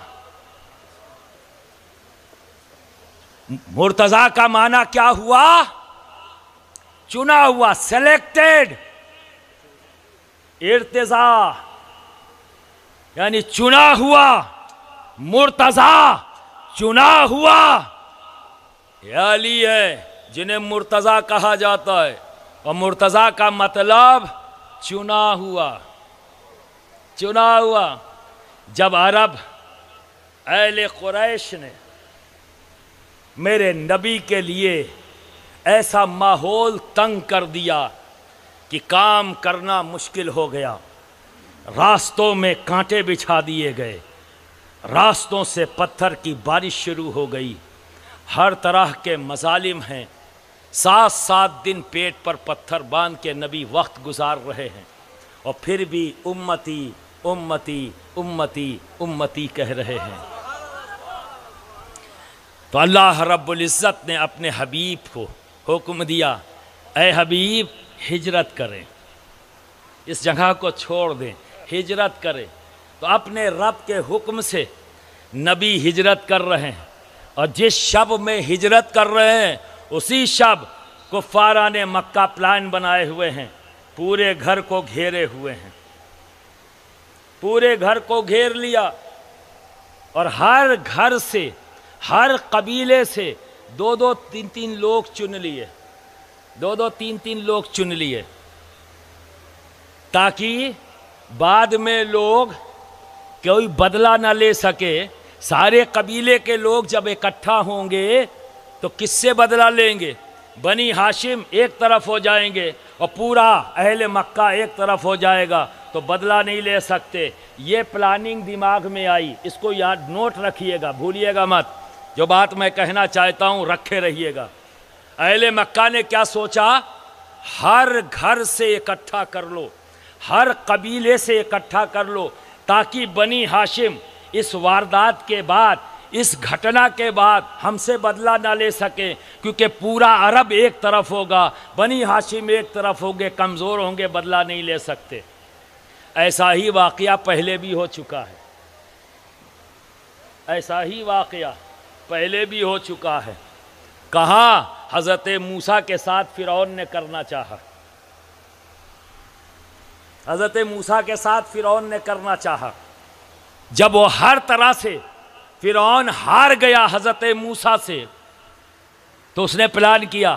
مرتضیٰ کا معنی کیا ہوا؟ چنا ہوا، سلیکٹڈ، ارتضیٰ یعنی چنا ہوا، مرتضیٰ چنا ہوا، یہ علی ہے جنہیں مرتضیٰ کہا جاتا ہے، اور مرتضیٰ کا مطلب چنا ہوا، چنا ہوا۔ جب عرب اہل قریش نے میرے نبی کے لیے ایسا ماحول تنگ کر دیا کہ کام کرنا مشکل ہو گیا، راستوں میں کانٹے بچھا دیے گئے، راستوں سے پتھر کی بارش شروع ہو گئی، ہر طرح کے مظالم ہیں، 7 دن پیٹ پر پتھر باندھ کے نبی وقت گزار رہے ہیں، اور پھر بھی امتی امتی امتی امتی کہہ رہے ہیں۔ تو اللہ رب العزت نے اپنے حبیب کو حکم دیا، اے حبیب ہجرت کریں، اس جگہ کو چھوڑ دیں، ہجرت کریں۔ تو اپنے رب کے حکم سے نبی ہجرت کر رہے ہیں، اور جس شب میں ہجرت کر رہے ہیں اسی شب کفاران مکہ پلان بنائے ہوئے ہیں، پورے گھر کو گھیرے ہوئے ہیں، پورے گھر کو گھیر لیا، اور ہر گھر سے، ہر قبیلے سے 2 3 لوگ چن لیے، 2 3 لوگ چن لیے، تاکہ بعد میں لوگ کوئی بدلہ نہ لے سکے۔ سارے قبیلے کے لوگ جب اکٹھا ہوں گے تو کس سے بدلہ لیں گے؟ بنی ہاشم ایک طرف ہو جائیں گے اور پورا اہل مکہ ایک طرف ہو جائے گا، تو بدلہ نہیں لے سکتے۔ یہ پلاننگ دماغ میں آئی، اس کو یاد نوٹ رکھیے گا، بھولیے گا مت، جو بات میں کہنا چاہتا ہوں رکھے رہیے گا۔ اہل مکہ نے کیا سوچا؟ ہر گھر سے اکٹھا کر لو، ہر قبیلے سے اکٹھا کر لو، تاکہ بنی ہاشم اس واردات کے بعد، اس گھٹنا کے بعد ہم سے بدلہ نہ لے سکے، کیونکہ پورا عرب ایک طرف ہوگا، بنی ہاشم ایک طرف ہوگے، کمزور ہوں گے، بدلہ نہیں لے سکتے۔ ایسا ہی واقعہ پہلے بھی ہو چکا ہے، ایسا ہی واقعہ پہلے بھی ہو چکا ہے۔ کہاں؟ حضرت موسیٰ کے ساتھ فرعون نے کرنا چاہا، حضرت موسیٰ کے ساتھ فرعون نے کرنا چاہا۔ جب وہ ہر طرح سے فرعون ہار گیا حضرت موسیٰ سے، تو اس نے پلان کیا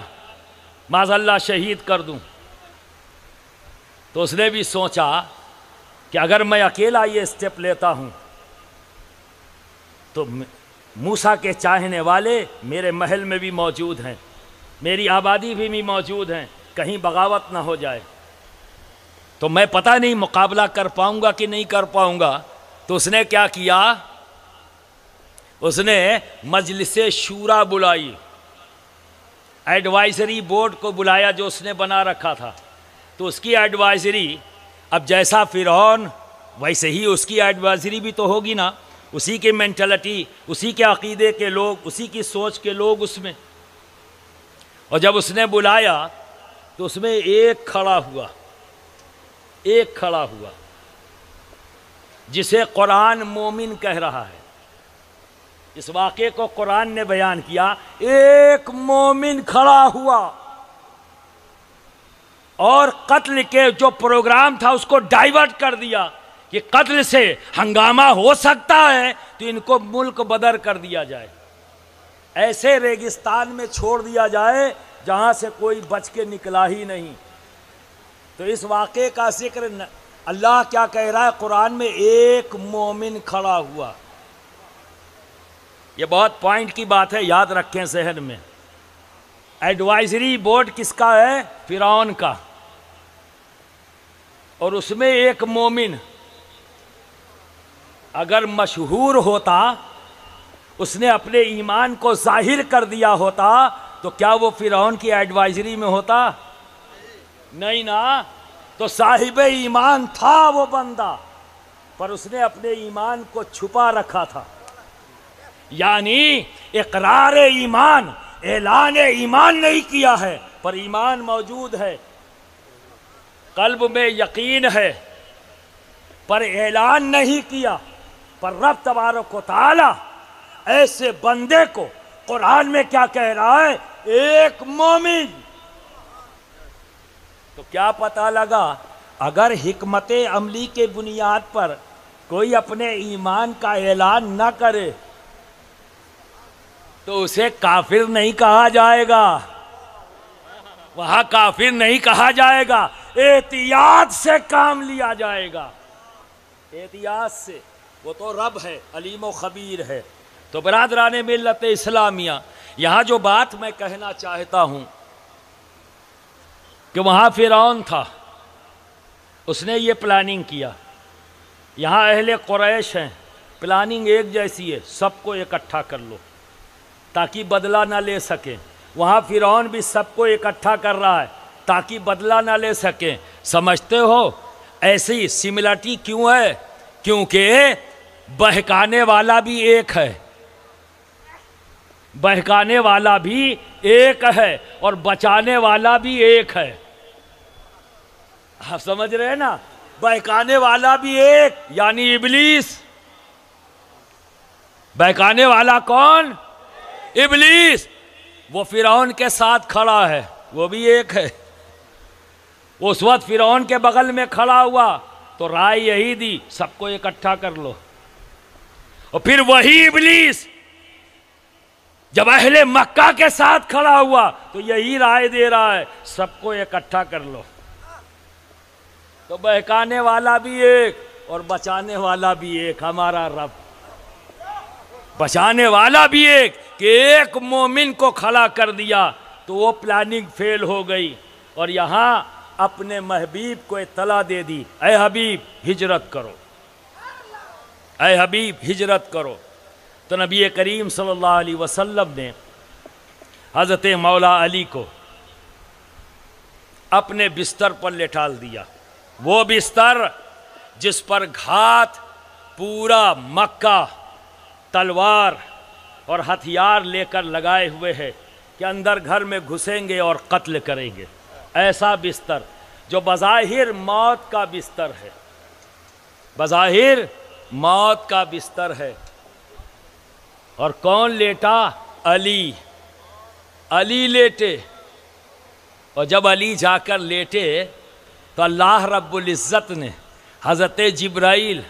معاذ اللہ شہید کر دوں۔ تو اس نے بھی سوچا کہ اگر میں اکیلا یہ اسٹیپ لیتا ہوں تو موسیٰ کے چاہنے والے میرے محل میں بھی موجود ہیں، میری آبادی بھی موجود ہیں، کہیں بغاوت نہ ہو جائے، تو میں پتہ نہیں مقابلہ کر پاؤں گا کہ نہیں کر پاؤں گا۔ تو اس نے کیا کیا؟ اس نے مجلس شورا بلائی، ایڈوائزری بورڈ کو بلایا جو اس نے بنا رکھا تھا۔ تو اس کی ایڈوائزری، اب جیسا فرعون ویسے ہی اس کی ایڈوائزری بھی تو ہوگی نا، اسی کی مینٹلٹی، اسی کے عقیدے کے لوگ، اسی کی سوچ کے لوگ اس میں۔ اور جب اس نے بلایا تو اس میں ایک کھڑا ہوا، ایک کھڑا ہوا جسے قرآن مومن کہہ رہا ہے۔ اس واقعے کو قرآن نے بیان کیا، ایک مومن کھڑا ہوا اور قتل کے جو پروگرام تھا اس کو ڈائیورٹ کر دیا کہ قتل سے ہنگامہ ہو سکتا ہے تو ان کو ملک بدر کر دیا جائے، ایسے ریگستان میں چھوڑ دیا جائے جہاں سے کوئی بچ کے نکلا ہی نہیں۔ تو اس واقعے کا ذکر اللہ کیا کہہ رہا ہے قرآن میں؟ ایک مومن کھڑا ہوا۔ یہ بہت پوائنٹ کی بات ہے، یاد رکھیں ذہن میں۔ ایڈوائزری بورڈ کس کا ہے؟ فرعون کا، اور اس میں ایک مومن اگر مشہور ہوتا، اس نے اپنے ایمان کو ظاہر کر دیا ہوتا تو کیا وہ فرعون کی ایڈوائزری میں ہوتا؟ نہیں نا۔ تو صاحب ایمان تھا وہ بندہ، پر اس نے اپنے ایمان کو چھپا رکھا تھا، یعنی اقرار ایمان، اعلان ایمان نہیں کیا ہے، پر ایمان موجود ہے، قلب میں یقین ہے، پر اعلان نہیں کیا۔ پر رب تبارک و تعالی ایسے بندے کو قرآن میں کیا کہہ رہا ہے؟ ایک مومن۔ تو کیا پتہ لگا؟ اگر حکمت عملی کے بنیاد پر کوئی اپنے ایمان کا اعلان نہ کرے تو اسے کافر نہیں کہا جائے گا، وہاں کافر نہیں کہا جائے گا، احتیاط سے کام لیا جائے گا، احتیاط سے۔ وہ تو رب ہے، علیم و خبیر ہے۔ تو برادران ملت اسلامیہ، یہاں جو بات میں کہنا چاہتا ہوں کہ وہاں فرعون تھا، اس نے یہ پلاننگ کیا۔ یہاں اہل قریش ہیں، پلاننگ ایک جیسی ہے، سب کو اکٹھا کر لو تاکہ بدلہ نہ لے سکیں۔ وہاں فرعون بھی سب کو اکٹھا کر رہا ہے تاکہ بدلہ نہ لے سکیں۔ سمجھتے ہو ایسی سملرٹی کیوں ہے؟ کیونکہ بہکانے والا بھی ایک ہے، بہکانے والا بھی ایک ہے اور بچانے والا بھی ایک ہے۔ آپ سمجھ رہے ہیں نا؟ بہکانے والا بھی ایک، یعنی ابلیس۔ بہکانے والا کون؟ ابلیس۔ وہ فرعون کے ساتھ کھڑا ہے، وہ بھی ایک ہے۔ اس وقت فرعون کے بغل میں کھڑا ہوا تو رائے یہی دی، سب کو اکٹھا کر لو۔ اور پھر وہی ابلیس جب اہل مکہ کے ساتھ کھڑا ہوا تو یہی رائے دے رہا ہے، سب کو اکٹھا کر لو۔ تو بہکانے والا بھی ایک اور بچانے والا بھی ایک، ہمارا رب۔ بچانے والا بھی ایک کہ ایک مومن کو کھڑا کر دیا تو وہ پلاننگ فیل ہو گئی، اور یہاں اپنے محبوب کو اطلاع دے دی، اے حبیب ہجرت کرو، اے حبیب ہجرت کرو۔ تو نبی کریم صلی اللہ علیہ وسلم نے حضرت مولا علی کو اپنے بستر پر لٹال دیا، وہ بستر جس پر گھات پورا مکہ تلوار اور ہتھیار لے کر لگائے ہوئے ہے کہ اندر گھر میں گھسیں گے اور قتل کریں گے. ایسا بستر جو بظاہر موت کا بستر ہے، بظاہر موت کا بستر ہے. اور کون لیٹا؟ علی. علی لیٹے. اور جب علی جا کر لیٹے تو اللہ رب العزت نے حضرت جبرائیل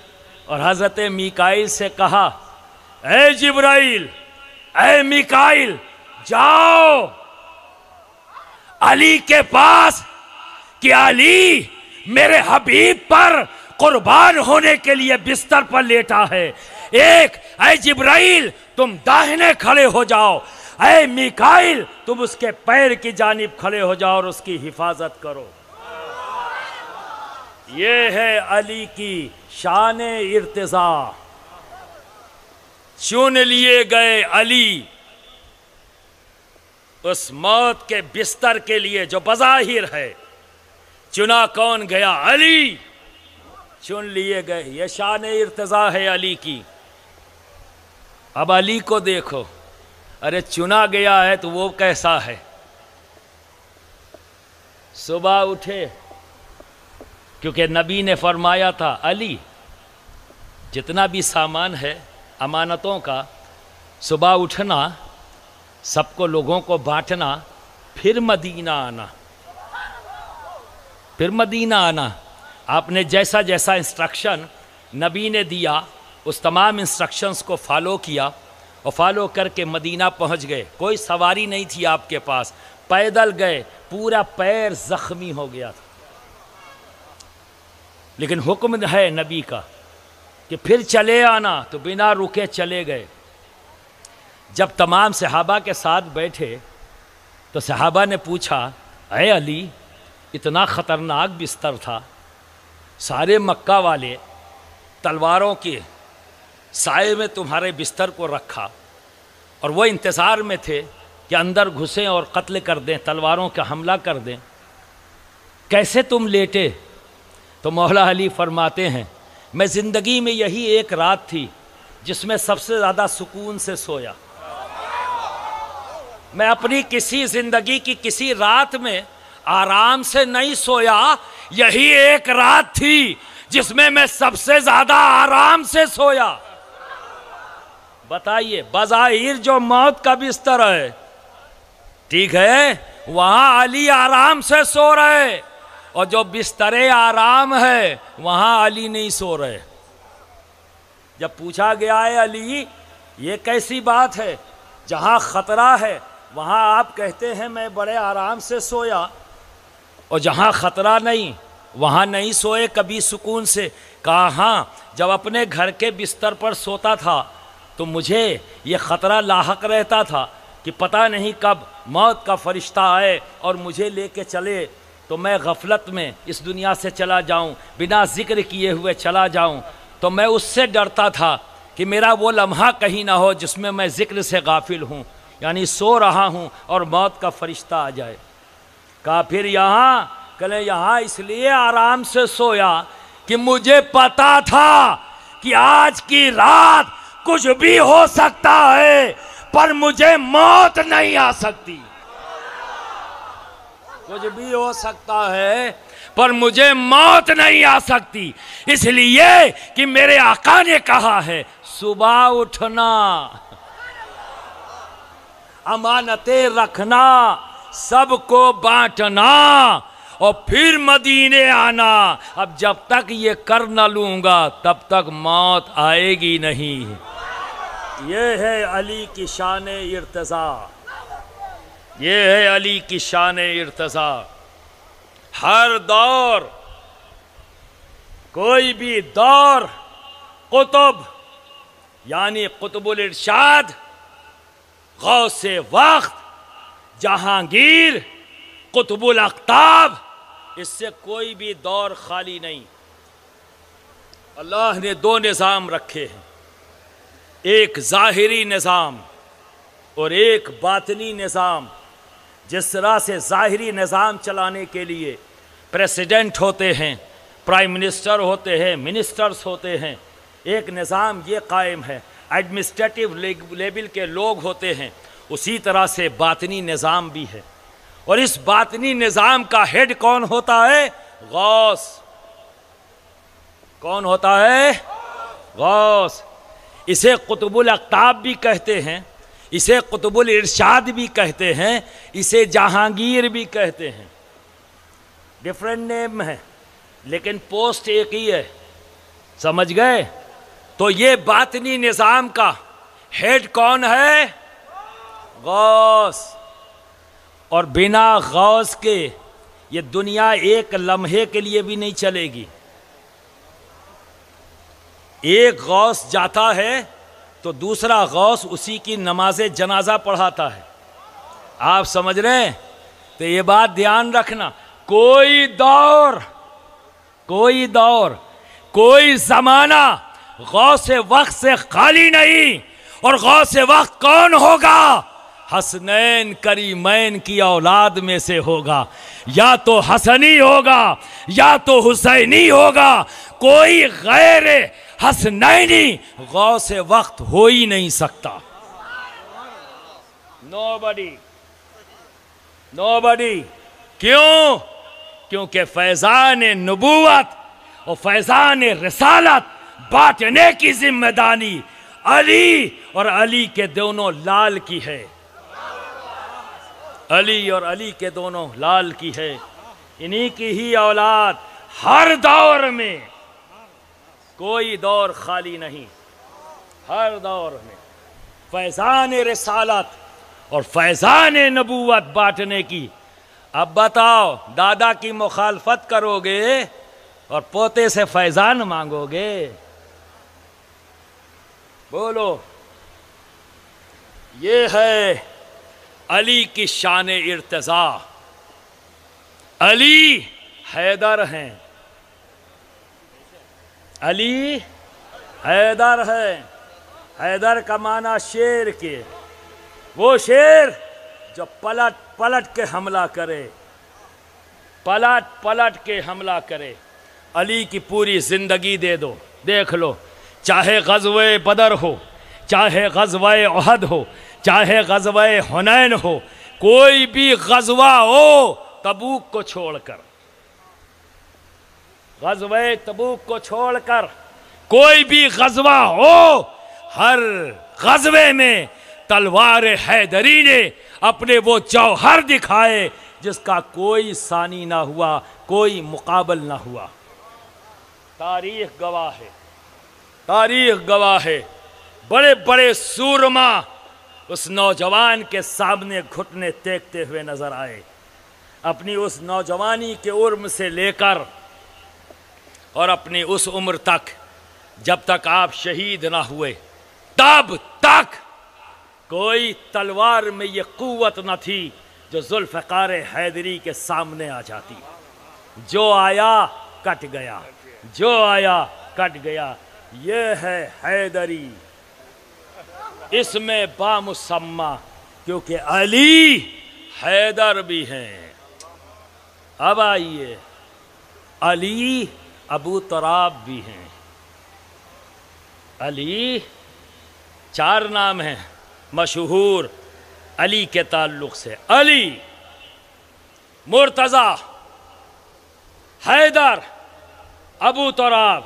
اور حضرت میکائیل سے کہا، اے جبرائیل، اے میکائیل، جاؤ علی کے پاس کہ علی میرے حبیب پر قربان ہونے کے لیے بستر پر لیٹا ہے. ایک اے جبرائیل تم داہنے کھڑے ہو جاؤ، اے میکائیل تم اس کے پیر کی جانب کھڑے ہو جاؤ اور اس کی حفاظت کرو. یہ ہے علی کی شان ارتضاء. چن لیے گئے علی اس موت کے بستر کے لیے جو بظاہر ہے. چنا کون گیا؟ علی. چن لیے گئے. یہ شان ارتضاء ہے علی کی. اب علی کو دیکھو، ارے چنا گیا ہے تو وہ کیسا ہے؟ صبح اٹھے، کیونکہ نبی نے فرمایا تھا علی جتنا بھی سامان ہے امانتوں کا، صبح اٹھنا، سب کو لوگوں کو بانٹنا، پھر مدینہ آنا. پھر مدینہ آنا. آپ نے جیسا جیسا انسٹرکشن نبی نے دیا اس تمام انسٹرکشنز کو فالو کیا اور فالو کر کے مدینہ پہنچ گئے. کوئی سواری نہیں تھی آپ کے پاس، پیدل گئے. پورا پیر زخمی ہو گیا تھا، لیکن حکم ہے نبی کا کہ پھر چلے آنا، تو بنا رکے چلے گئے. جب تمام صحابہ کے ساتھ بیٹھے تو صحابہ نے پوچھا، اے علی اتنا خطرناک بستر تھا، سارے مکہ والے تلواروں کے سائے میں تمہارے بستر کو رکھا اور وہ انتظار میں تھے کہ اندر گھسیں اور قتل کر دیں، تلواروں کا حملہ کر دیں، کیسے تم لیٹے؟ تو مولا علی فرماتے ہیں، میں زندگی میں یہی ایک رات تھی جس میں سب سے زیادہ سکون سے سویا. میں اپنی کسی زندگی کی کسی رات میں آرام سے نہیں سویا. یہی ایک رات تھی جس میں سب سے زیادہ آرام سے سویا. بتائیے، بظاہر جو موت کا بستر ہے، ٹھیک ہے، وہاں علی آرام سے سو رہے، اور جو بستر آرام ہے وہاں علی نہیں سو رہے. جب پوچھا گیا ہے علی یہ کیسی بات ہے، جہاں خطرہ ہے وہاں آپ کہتے ہیں میں بڑے آرام سے سویا، اور جہاں خطرہ نہیں وہاں نہیں سوئے کبھی سکون سے؟ کہا ہاں، جب اپنے گھر کے بستر پر سوتا تھا تو مجھے یہ خطرہ لاحق رہتا تھا کہ پتہ نہیں کب موت کا فرشتہ آئے اور مجھے لے کے چلے، تو میں غفلت میں اس دنیا سے چلا جاؤں، بنا ذکر کیے ہوئے چلا جاؤں. تو میں اس سے ڈرتا تھا کہ میرا وہ لمحہ کہیں نہ ہو جس میں ذکر سے غافل ہوں، یعنی سو رہا ہوں اور موت کا فرشتہ آ جائے. کہا پھر یہاں؟ کہلے یہاں اس لیے آرام سے سویا کہ مجھے پتا تھا کہ آج کی رات کچھ بھی ہو سکتا ہے پر مجھے موت نہیں آ سکتی. کچھ بھی ہو سکتا ہے پر مجھے موت نہیں آ سکتی، اس لیے کہ میرے آقا نے کہا ہے صبح اٹھنا، امانتیں رکھنا، سب کو بانٹنا اور پھر مدینے آنا. اب جب تک یہ کر نہ لوں گا تب تک موت آئے گی نہیں. یہ ہے علی کی شان ارتضاء. یہ ہے علی کی شان ارتضاء. ہر دور، کوئی بھی دور، قطب یعنی قطب الارشاد، غوث وقت، جہانگیر، قطب الاقطاب، اس سے کوئی بھی دور خالی نہیں. اللہ نے دو نظام رکھے ہیں، ایک ظاہری نظام اور ایک باطنی نظام. جس طرح سے ظاہری نظام چلانے کے لیے پریسیڈنٹ ہوتے ہیں، پرائم منسٹر ہوتے ہیں، منسٹرز ہوتے ہیں، ایک نظام یہ قائم ہے، ایڈمنسٹریٹو لیول کے لوگ ہوتے ہیں، اسی طرح سے باطنی نظام بھی ہے، اور اس باطنی نظام کا ہیڈ کون ہوتا ہے؟ غوث۔ کون ہوتا ہے؟ غوث۔ اسے قطب الاقطاب بھی کہتے ہیں، اسے قطب الارشاد بھی کہتے ہیں، اسے جہانگیر بھی کہتے ہیں، ڈیفرنٹ نیم ہے لیکن پوسٹ ایک ہی ہے، سمجھ گئے؟ تو یہ باطنی نظام کا ہیڈ کون ہے؟ غوث۔ اور بنا غوث کے یہ دنیا ایک لمحے کے لیے بھی نہیں چلے گی۔ ایک غوث جاتا ہے تو دوسرا غوث اسی کی نماز جنازہ پڑھاتا ہے، آپ سمجھ رہے ہیں؟ تو یہ بات دھیان رکھنا، کوئی دور، کوئی زمانہ غوث وقت سے خالی نہیں۔ اور غوث وقت کون ہوگا؟ حسنین کریمین کی اولاد میں سے ہوگا، یا تو حسنی ہوگا یا تو حسینی ہوگا، کوئی غیر حسنینی غوث وقت ہو ہی نہیں سکتا۔ nobody۔ کیوں؟ کیونکہ فیضان نبوت اور فیضان رسالت بانٹنے کی ذمہ داری علی اور علی کے دونوں لال کی ہے، علی اور علی کے دونوں لال کی ہے، انہی کی ہی اولاد۔ ہر دور میں کوئی دور خالی نہیں، ہر دور میں فیضان رسالت اور فیضان نبوت بانٹنے کی۔ اب بتاؤ، دادا کی مخالفت کرو گے اور پوتے سے فیضان مانگو گے؟ بولو۔ یہ ہے علی کی شان ارتضا۔ علی حیدر ہیں، علی حیدر ہے۔ حیدر کا معنی شیر کے، وہ شیر جو پلٹ پلٹ کے حملہ کرے، پلٹ کے حملہ کرے۔ علی کی پوری زندگی دے دو، دیکھ لو، چاہے غزوہ بدر ہو، چاہے غزوہ احد ہو، چاہے غزوہ حنین ہو، کوئی بھی غزوہ ہو تبوک کو چھوڑ کر، غزوہ تبوک کو چھوڑ کر کوئی بھی غزوہ ہو، ہر غزوے میں تلوار حیدری نے اپنے وہ جوہر دکھائے جس کا کوئی ثانی نہ ہوا، کوئی مقابل نہ ہوا۔ تاریخ گواہ ہے، تاریخ گواہ ہے۔ بڑے بڑے سورما اس نوجوان کے سامنے گھٹنے ٹیکتے ہوئے نظر آئے، اپنی اس نوجوانی کے عمر سے لے کر اور اپنی اس عمر تک جب تک آپ شہید نہ ہوئے، تب تک کوئی تلوار میں یہ قوت نہ تھی جو ذوالفقار حیدری کے سامنے آ جاتی۔ جو آیا کٹ گیا، جو آیا کٹ گیا۔ یہ ہے حیدری، اس میں بامسمہ، کیونکہ علی حیدر بھی ہیں۔ اب آئیے، علی ابو تراب بھی ہیں۔ علی 4 نام ہیں مشہور علی کے تعلق سے، علی، مرتضی، حیدر، ابو تراب۔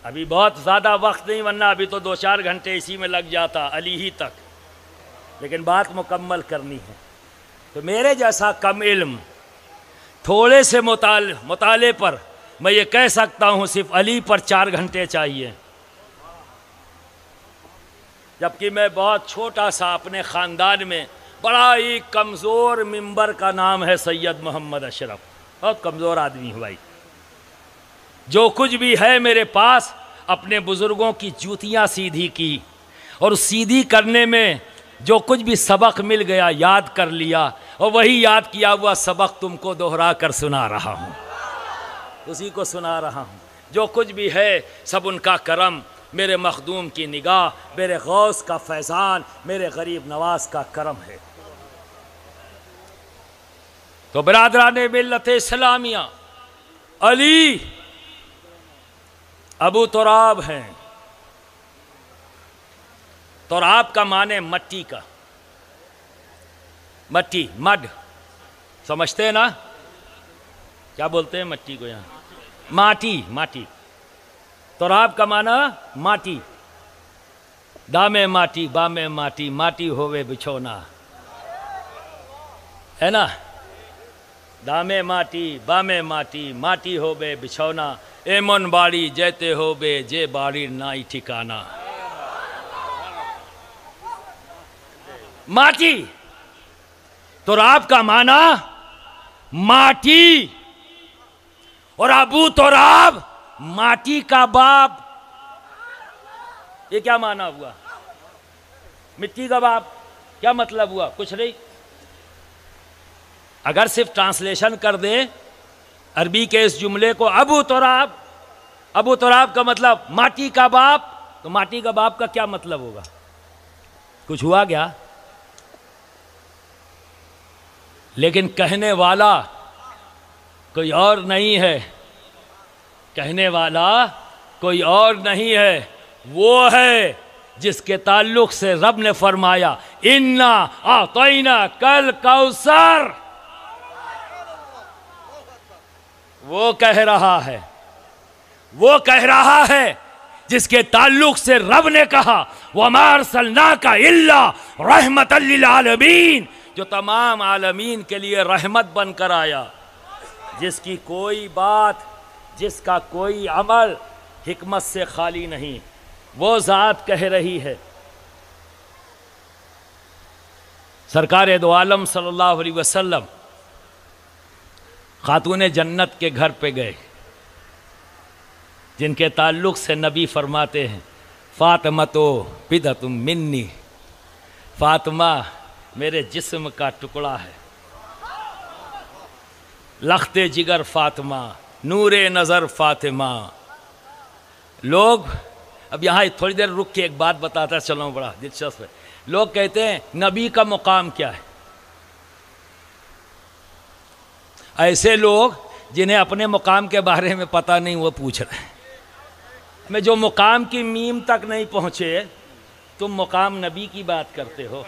ابھی بہت زیادہ وقت نہیں، ورنہ ابھی تو 2-4 گھنٹے اسی میں لگ جاتا علی ہی تک، لیکن بات مکمل کرنی ہے۔ تو میرے جیسا کم علم تھوڑے سے مطالعے پر میں یہ کہہ سکتا ہوں صرف علی پر 4 گھنٹے چاہیے، جبکہ میں بہت چھوٹا سا اپنے خاندان میں بڑا ہی کمزور ممبر کا نام ہے سید محمد اشرف، بہت کمزور آدمی ہوں بھائی۔ جو کچھ بھی ہے میرے پاس اپنے بزرگوں کی جوتیاں سیدھی کی، اور سیدھی کرنے میں جو کچھ بھی سبق مل گیا یاد کر لیا، اور وہی یاد کیا ہوا سبق تم کو دہرا کر سنا رہا ہوں، اسی کو سنا رہا ہوں۔ جو کچھ بھی ہے سب ان کا کرم، میرے مخدوم کی نگاہ، میرے غوث کا فیضان، میرے غریب نواز کا کرم ہے۔ تو برادران ملت اسلامیہ، علی ابو تراب ہیں، تراب کا معنی مٹی کا، مٹی، مڈ، سمجھتے ہیں نا کیا بولتے ہیں مٹی کو یہاں؟ ماٹی، ماٹی۔ تراب کا معنی ماٹی، دامے ماٹی بامے ماٹی، ماٹی ہووے بچھونا، ہے نا؟ دامے ماٹی بامے ماٹی، ماٹی ہووے بچھونا، ایمن باڑی جیتے ہووے جے باڑی نائی ٹھکانا۔ ماٹی، تراب کا معنی ماٹی، اور ابو تراب ماٹی کا باپ۔ یہ کیا معنی ہوا؟ مٹی کا باپ، کیا مطلب ہوا؟ کچھ نہیں۔ اگر صرف ٹرانسلیشن کر دیں عربی کے اس جملے کو، ابو تراب، ابو تراب کا مطلب ماٹی کا باپ، تو ماٹی کا باپ کا کیا مطلب ہوگا؟ کچھ ہوا کیا؟ لیکن کہنے والا کوئی اور نہیں ہے، کہنے والا کوئی اور نہیں ہے، وہ ہے جس کے تعلق سے رب نے فرمایا اِنَّا أَعْطَيْنَاكَ الْكَوْثَرَ۔ وہ کہہ رہا ہے، وہ کہہ رہا ہے جس کے تعلق سے رب نے کہا وَمَا أَرْسَلْنَاكَ إِلَّا رَحْمَةً لِّلْعَالَمِينَ، جو تمام عالمین کے لیے رحمت بن کر آیا، جس کی کوئی بات، جس کا کوئی عمل حکمت سے خالی نہیں، وہ ذات کہہ رہی ہے۔ سرکار دو عالم صلی اللہ علیہ وسلم خاتون جنت کے گھر پہ گئے، جن کے تعلق سے نبی فرماتے ہیں فاطمہ بدعۃ منی، فاطمہ میرے جسم کا ٹکڑا ہے، لخت جگر فاطمہ، نور نظر فاطمہ۔ لوگ، اب یہاں تھوڑی دیر رک کے ایک بات بتاتا چلوں، بڑا دلچسپ ہے۔ لوگ کہتے ہیں نبی کا مقام کیا ہے؟ ایسے لوگ جنہیں اپنے مقام کے بارے میں پتہ نہیں وہ پوچھ رہے ہیں۔ میں جو مقام کی میم تک نہیں پہنچے تم مقام نبی کی بات کرتے ہو۔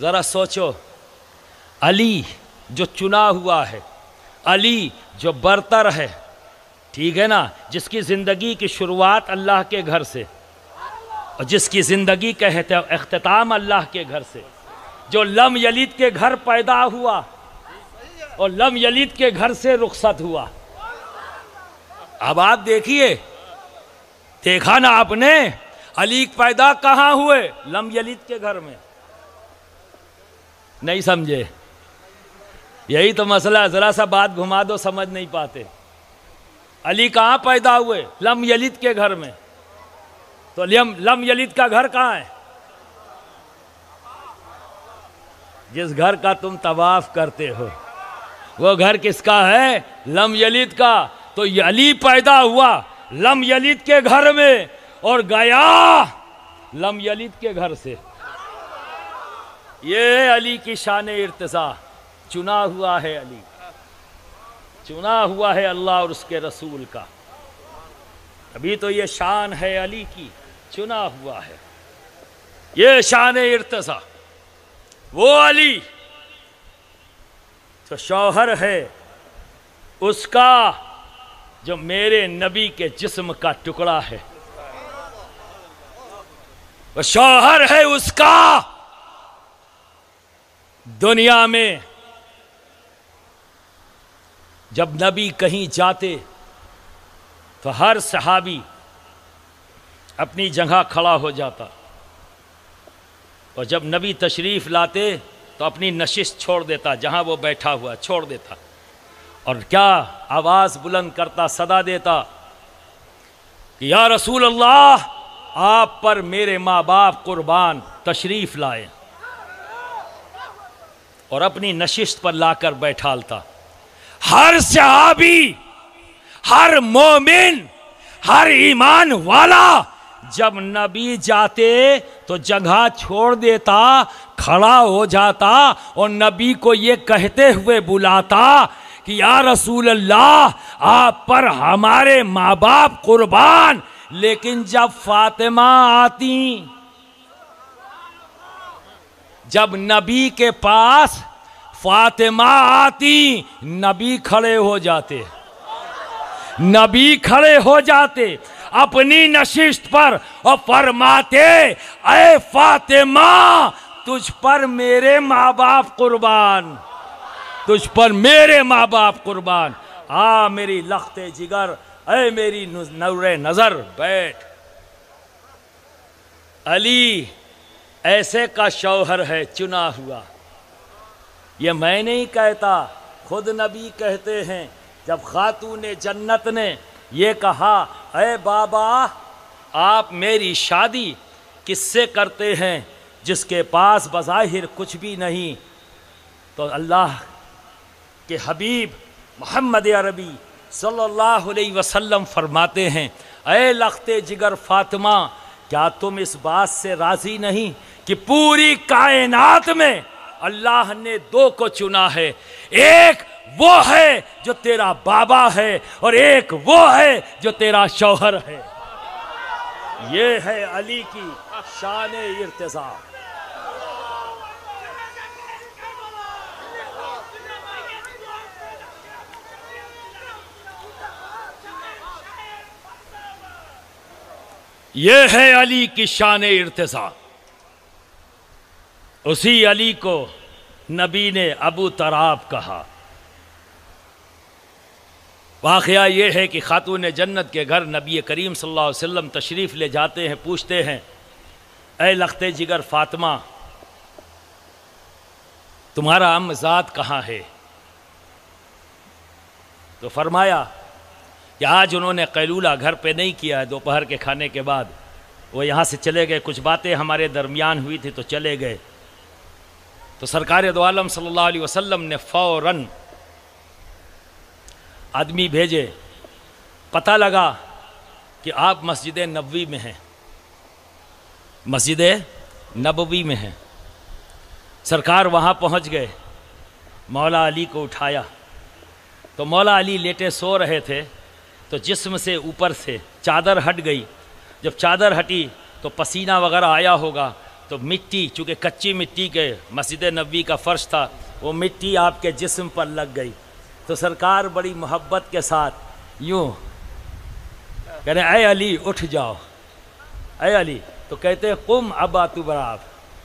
ذرا سوچو، علی جو چنا ہوا ہے، علی جو برتر ہے، ٹھیک ہے نا، جس کی زندگی کی شروعات اللہ کے گھر سے اور جس کی زندگی کا اختتام اللہ کے گھر سے، جو لم یلد کے گھر پیدا ہوا اور لم یلد کے گھر سے رخصت ہوا۔ اب آپ دیکھیے، دیکھا نا آپ نے علی پیدا کہاں ہوئے؟ لم یلد کے گھر میں۔ نہیں سمجھے؟ یہی تو مسئلہ ہے، ذرا سا بات گھما دو سمجھ نہیں پاتے۔ علی کہاں پیدا ہوئے؟ لم یلد کے گھر میں۔ تو لم یلد کا گھر کہاں ہے؟ جس گھر کا تم طواف کرتے ہو وہ گھر کس کا ہے؟ لم یلد کا۔ تو یہ علی پیدا ہوا لم یلد کے گھر میں اور گیا لم یلد کے گھر سے۔ یہ علی کی شان ارتضا، چنا ہوا ہے علی، چنا ہوا ہے اللہ اور اس کے رسول کا۔ ابھی تو یہ شان ہے علی کی، چنا ہوا ہے، یہ شان ارتضا۔ وہ علی تو شوہر ہے اس کا جو میرے نبی کے جسم کا ٹکڑا ہے، وہ شوہر ہے اس کا دنیا میں جب نبی کہیں جاتے تو ہر صحابی اپنی جگہ کھڑا ہو جاتا، اور جب نبی تشریف لاتے تو اپنی نشست چھوڑ دیتا، جہاں وہ بیٹھا ہوا چھوڑ دیتا، اور کیا آواز بلند کرتا، صدا دیتا کہ یا رسول اللہ، آپ پر میرے ماں باپ قربان، تشریف لائے، اور اپنی نشست پر لا کر بیٹھالتا۔ ہر صحابی، ہر مومن، ہر ایمان والا جب نبی جاتے تو جگہ چھوڑ دیتا، کھڑا ہو جاتا اور نبی کو یہ کہتے ہوئے بلاتا کہ یا رسول اللہ، آپ پر ہمارے ماں باپ قربان۔ لیکن جب فاطمہ آتی جب نبی کے پاس فاطمہ آتی نبی کھڑے ہو جاتے، نبی کھڑے ہو جاتے اپنی نشست پر اور فرماتے اے فاطمہ تجھ پر میرے ماں باپ قربان، تجھ پر میرے ماں باپ قربان، آ میری لخت جگر، اے میری نور نظر بیٹھ۔ علی ایسے کا شوہر ہے چنا ہوا، یہ میں نہیں کہتا، خود نبی کہتے ہیں جب خاتون جنت نے یہ کہا اے بابا آپ میری شادی کس سے کرتے ہیں جس کے پاس بظاہر کچھ بھی نہیں، تو اللہ کے حبیب محمد عربی صلی اللہ علیہ وسلم فرماتے ہیں اے لخت جگر فاطمہ کیا تم اس بات سے راضی نہیں کہ پوری کائنات میں اللہ نے دو کو چنا ہے، ایک وہ ہے جو تیرا بابا ہے اور ایک وہ ہے جو تیرا شوہر ہے۔ یہ ہے علی کی شان ارتضاء۔ یہ ہے علی کی شان ارتضاء۔ اسی علی کو نبی نے ابو تراب کہا۔ واقعہ یہ ہے کہ خاتون جنت کے گھر نبی کریم صلی اللہ علیہ وسلم تشریف لے جاتے ہیں، پوچھتے ہیں اے لخت جگر فاطمہ تمہارا امزاد کہاں ہے؟ تو فرمایا کہ آج انہوں نے قیلولہ گھر پہ نہیں کیا ہے، دوپہر کے کھانے کے بعد وہ یہاں سے چلے گئے، کچھ باتیں ہمارے درمیان ہوئی تھی تو چلے گئے۔ تو سرکار دو عالم صلی اللہ علیہ وسلم نے فوراً آدمی بھیجے، پتہ لگا کہ آپ مسجد نبوی میں ہیں، مسجد نبوی میں ہیں۔ سرکار وہاں پہنچ گئے، مولا علی کو اٹھایا تو مولا علی لیٹے سو رہے تھے، تو جسم سے اوپر سے چادر ہٹ گئی، جب چادر ہٹی تو پسینہ وغیرہ آیا ہوگا، تو مٹی چونکہ کچی مٹی کے مسجد نبوی کا فرش تھا، وہ مٹی آپ کے جسم پر لگ گئی۔ تو سرکار بڑی محبت کے ساتھ یوں کہہ رہے اے علی اٹھ جاؤ، اے علی، تو کہتے ہیں قم ابا تراب،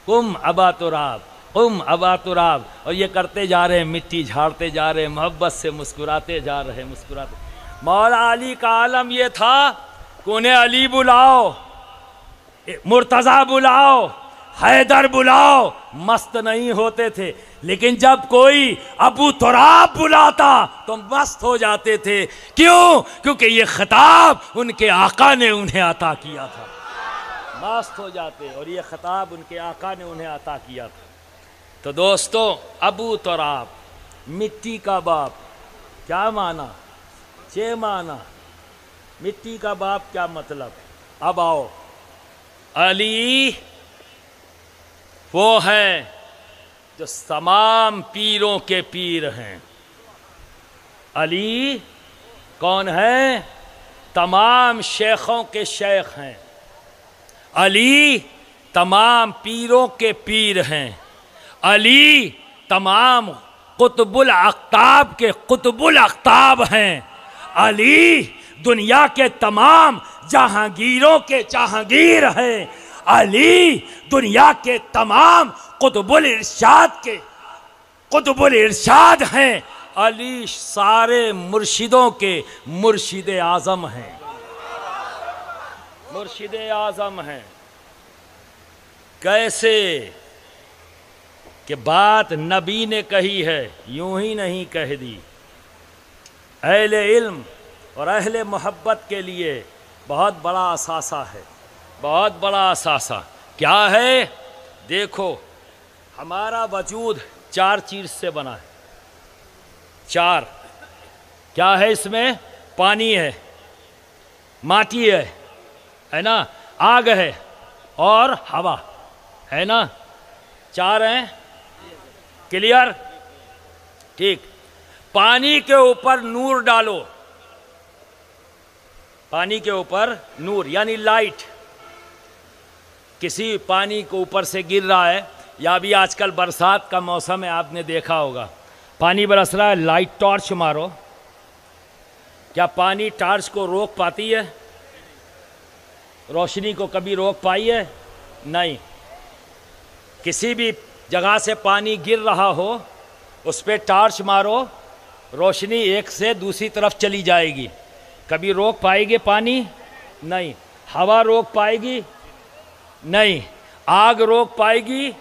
قم ابا تراب، قم ابا تراب، اور یہ کرتے جا رہے ہیں، مٹی جھاڑتے جا رہے ہیں، محبت سے مسکراتے جا رہے ہیں، مسکراتے۔ مولا علی کا عالم یہ تھا کہ انہیں علی بلاؤ، مرتضیٰ بلاؤ، حیدر بلاؤ، مست نہیں ہوتے تھے، لیکن جب کوئی ابو تراب بلاتا تو مست ہو جاتے تھے۔ کیوں؟ کیونکہ یہ خطاب ان کے آقا نے انہیں عطا کیا تھا، مست ہو جاتے، اور یہ خطاب ان کے آقا نے انہیں عطا کیا تھا۔ تو دوستو ابو تراب، مٹی کا باپ، کیا معنی؟ چھ معنی۔ مٹی کا باپ کیا مطلب؟ اب آؤ، علی وہ ہے جو تمام پیروں کے پیر ہیں۔ علی کون ہے؟ تمام شیخوں کے شیخ ہیں۔ علی تمام پیروں کے پیر ہیں۔ علی تمام قطب الاقطاب کے قطب الاقطاب ہیں۔ علی دنیا کے تمام جہانگیروں کے جہانگیر ہیں۔ علی دنیا کے تمام قطب الارشاد کے قطب الارشاد ہیں۔ علی سارے مرشدوں کے مرشد اعظم ہیں، مرشد اعظم ہیں۔ کیسے کہ بات نبی نے کہی ہے، یوں ہی نہیں کہہ دی۔ اہل علم اور اہل محبت کے لیے بہت بڑا اثاثہ ہے، بہت بڑا اثاثہ کیا ہے؟ دیکھو ہمارا وجود چار چیز سے بنا ہے، چار کیا ہے اس میں؟ پانی ہے، ماٹی ہے نا، آگ ہے اور ہوا ہے نا، چار ہیں، کلیئر؟ ٹھیک۔ پانی کے اوپر نور ڈالو، پانی کے اوپر نور یعنی لائٹ، کسی پانی کو اوپر سے گر رہا ہے، یا بھی آج کل برسات کا موسم ہے، آپ نے دیکھا ہوگا پانی برس رہا ہے، لائٹ ٹارچ مارو، کیا پانی ٹارچ کو روک پاتی ہے؟ روشنی کو کبھی روک پائی ہے؟ نہیں۔ کسی بھی جگہ سے پانی گر رہا ہو، اس پہ ٹارچ مارو، روشنی ایک سے دوسری طرف چلی جائے گی، کبھی روک پائے گی پانی؟ نہیں۔ ہوا روک پائے گی؟ نہیں۔ آگ روک پائے گی؟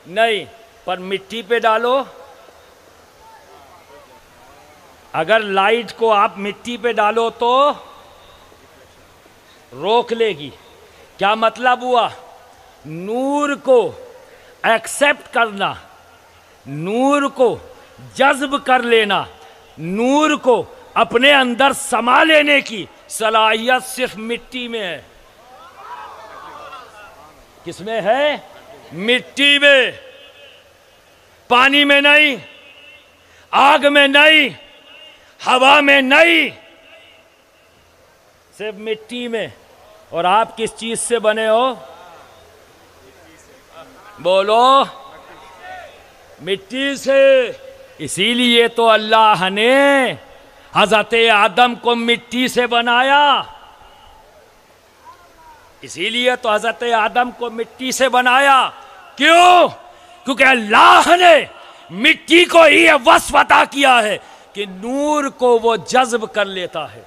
نہیں۔ پر مٹی پہ ڈالو، اگر لائٹ کو آپ مٹی پہ ڈالو تو روک لے گی۔ کیا مطلب ہوا؟ نور کو ایکسپٹ کرنا، نور کو جذب کر لینا، نور کو اپنے اندر سما لینے کی صلاحیت صرف مٹی میں ہے۔ کس میں ہے؟ مٹی میں، پانی میں نہیں، آگ میں نہیں، ہوا میں نہیں، صرف مٹی میں۔ اور آپ کس چیز سے بنے ہو؟ بولو، مٹی سے۔ اسی لیے تو اللہ نے حضرت آدم کو مٹی سے بنایا، اسی لیے تو حضرت آدم کو مٹی سے بنایا۔ کیوں؟ کیونکہ اللہ نے مٹی کو ہی یہ وصف عطا کیا ہے کہ نور کو وہ جذب کر لیتا ہے۔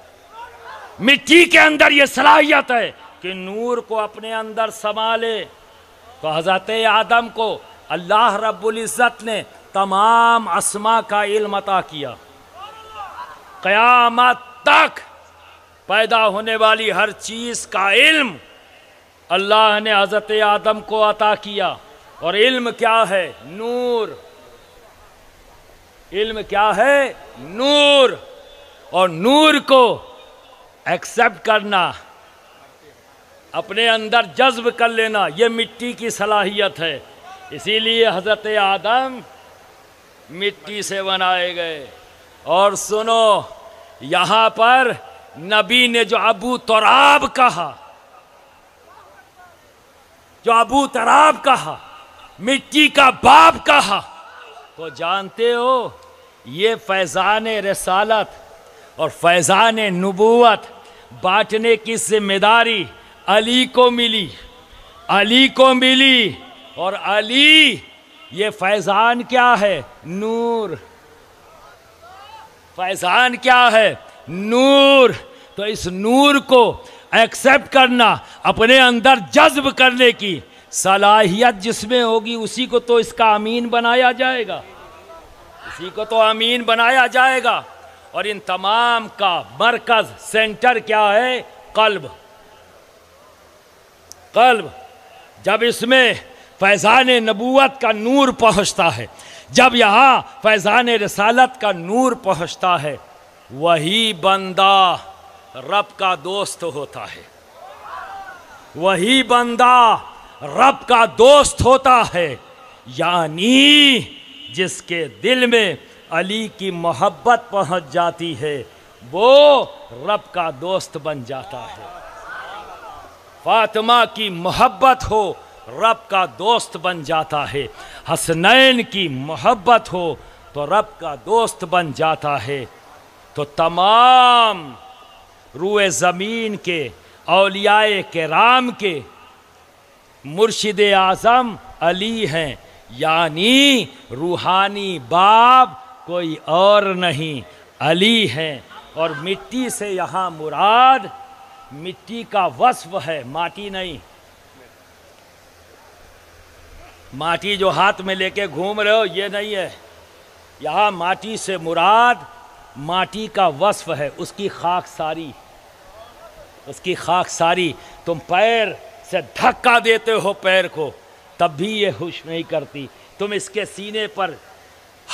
مٹی کے اندر یہ صلاحیت ہے کہ نور کو اپنے اندر سما لے۔ تو حضرت آدم کو اللہ رب العزت نے تمام اسماء کا علم عطا کیا، قیامت تک پیدا ہونے والی ہر چیز کا علم اللہ نے حضرت آدم کو عطا کیا۔ اور علم کیا ہے؟ نور۔ علم کیا ہے؟ نور۔ اور نور کو ایکسپٹ کرنا، اپنے اندر جذب کر لینا، یہ مٹی کی صلاحیت ہے۔ اسی لیے حضرت آدم مٹی سے بنائے گئے۔ اور سنو، یہاں پر نبی نے جو ابو تراب کہا، جو ابو تراب کہا، مٹی کا باپ کہا، تو جانتے ہو یہ فیضان رسالت اور فیضان نبوت بانٹنے کی ذمہ داری علی کو ملی، علی کو ملی۔ اور علی، یہ فیضان کیا ہے؟ نور۔ فیضان کیا ہے؟ نور۔ تو اس نور کو ایکسپٹ کرنا، اپنے اندر جذب کرنے کی صلاحیت جس میں ہوگی، اسی کو تو اس کا امین بنایا جائے گا، اسی کو تو امین بنایا جائے گا۔ اور ان تمام کا مرکز، سینٹر کیا ہے؟ قلب۔ قلب۔ جب اس میں فیضان نبوت کا نور پہنچتا ہے، جب یہاں فیضان رسالت کا نور پہنچتا ہے، وہی بندہ رب کا دوست ہوتا ہے، وہی بندہ رب کا دوست ہوتا ہے۔ یعنی جس کے دل میں علی کی محبت پہنچ جاتی ہے، وہ رب کا دوست بن جاتا ہے۔ فاطمہ کی محبت ہو، رب کا دوست بن جاتا ہے۔ حسنین کی محبت ہو تو رب کا دوست بن جاتا ہے۔ تو تمام روئے زمین کے اولیاء کرام کے مرشد اعظم علی ہیں، یعنی روحانی باپ کوئی اور نہیں، علی ہیں۔ اور مٹی سے یہاں مراد مٹی کا وصف ہے، ماٹی نہیں۔ ماٹی جو ہاتھ میں لے کے گھوم رہے ہو یہ نہیں ہے، یہاں ماٹی سے مراد ماٹی کا وصف ہے، اس کی خاک ساری، اس کی خاک ساری۔ تم پیر سے دھکا دیتے ہو پیر کو، تب بھی یہ ہوش نہیں کرتی۔ تم اس کے سینے پر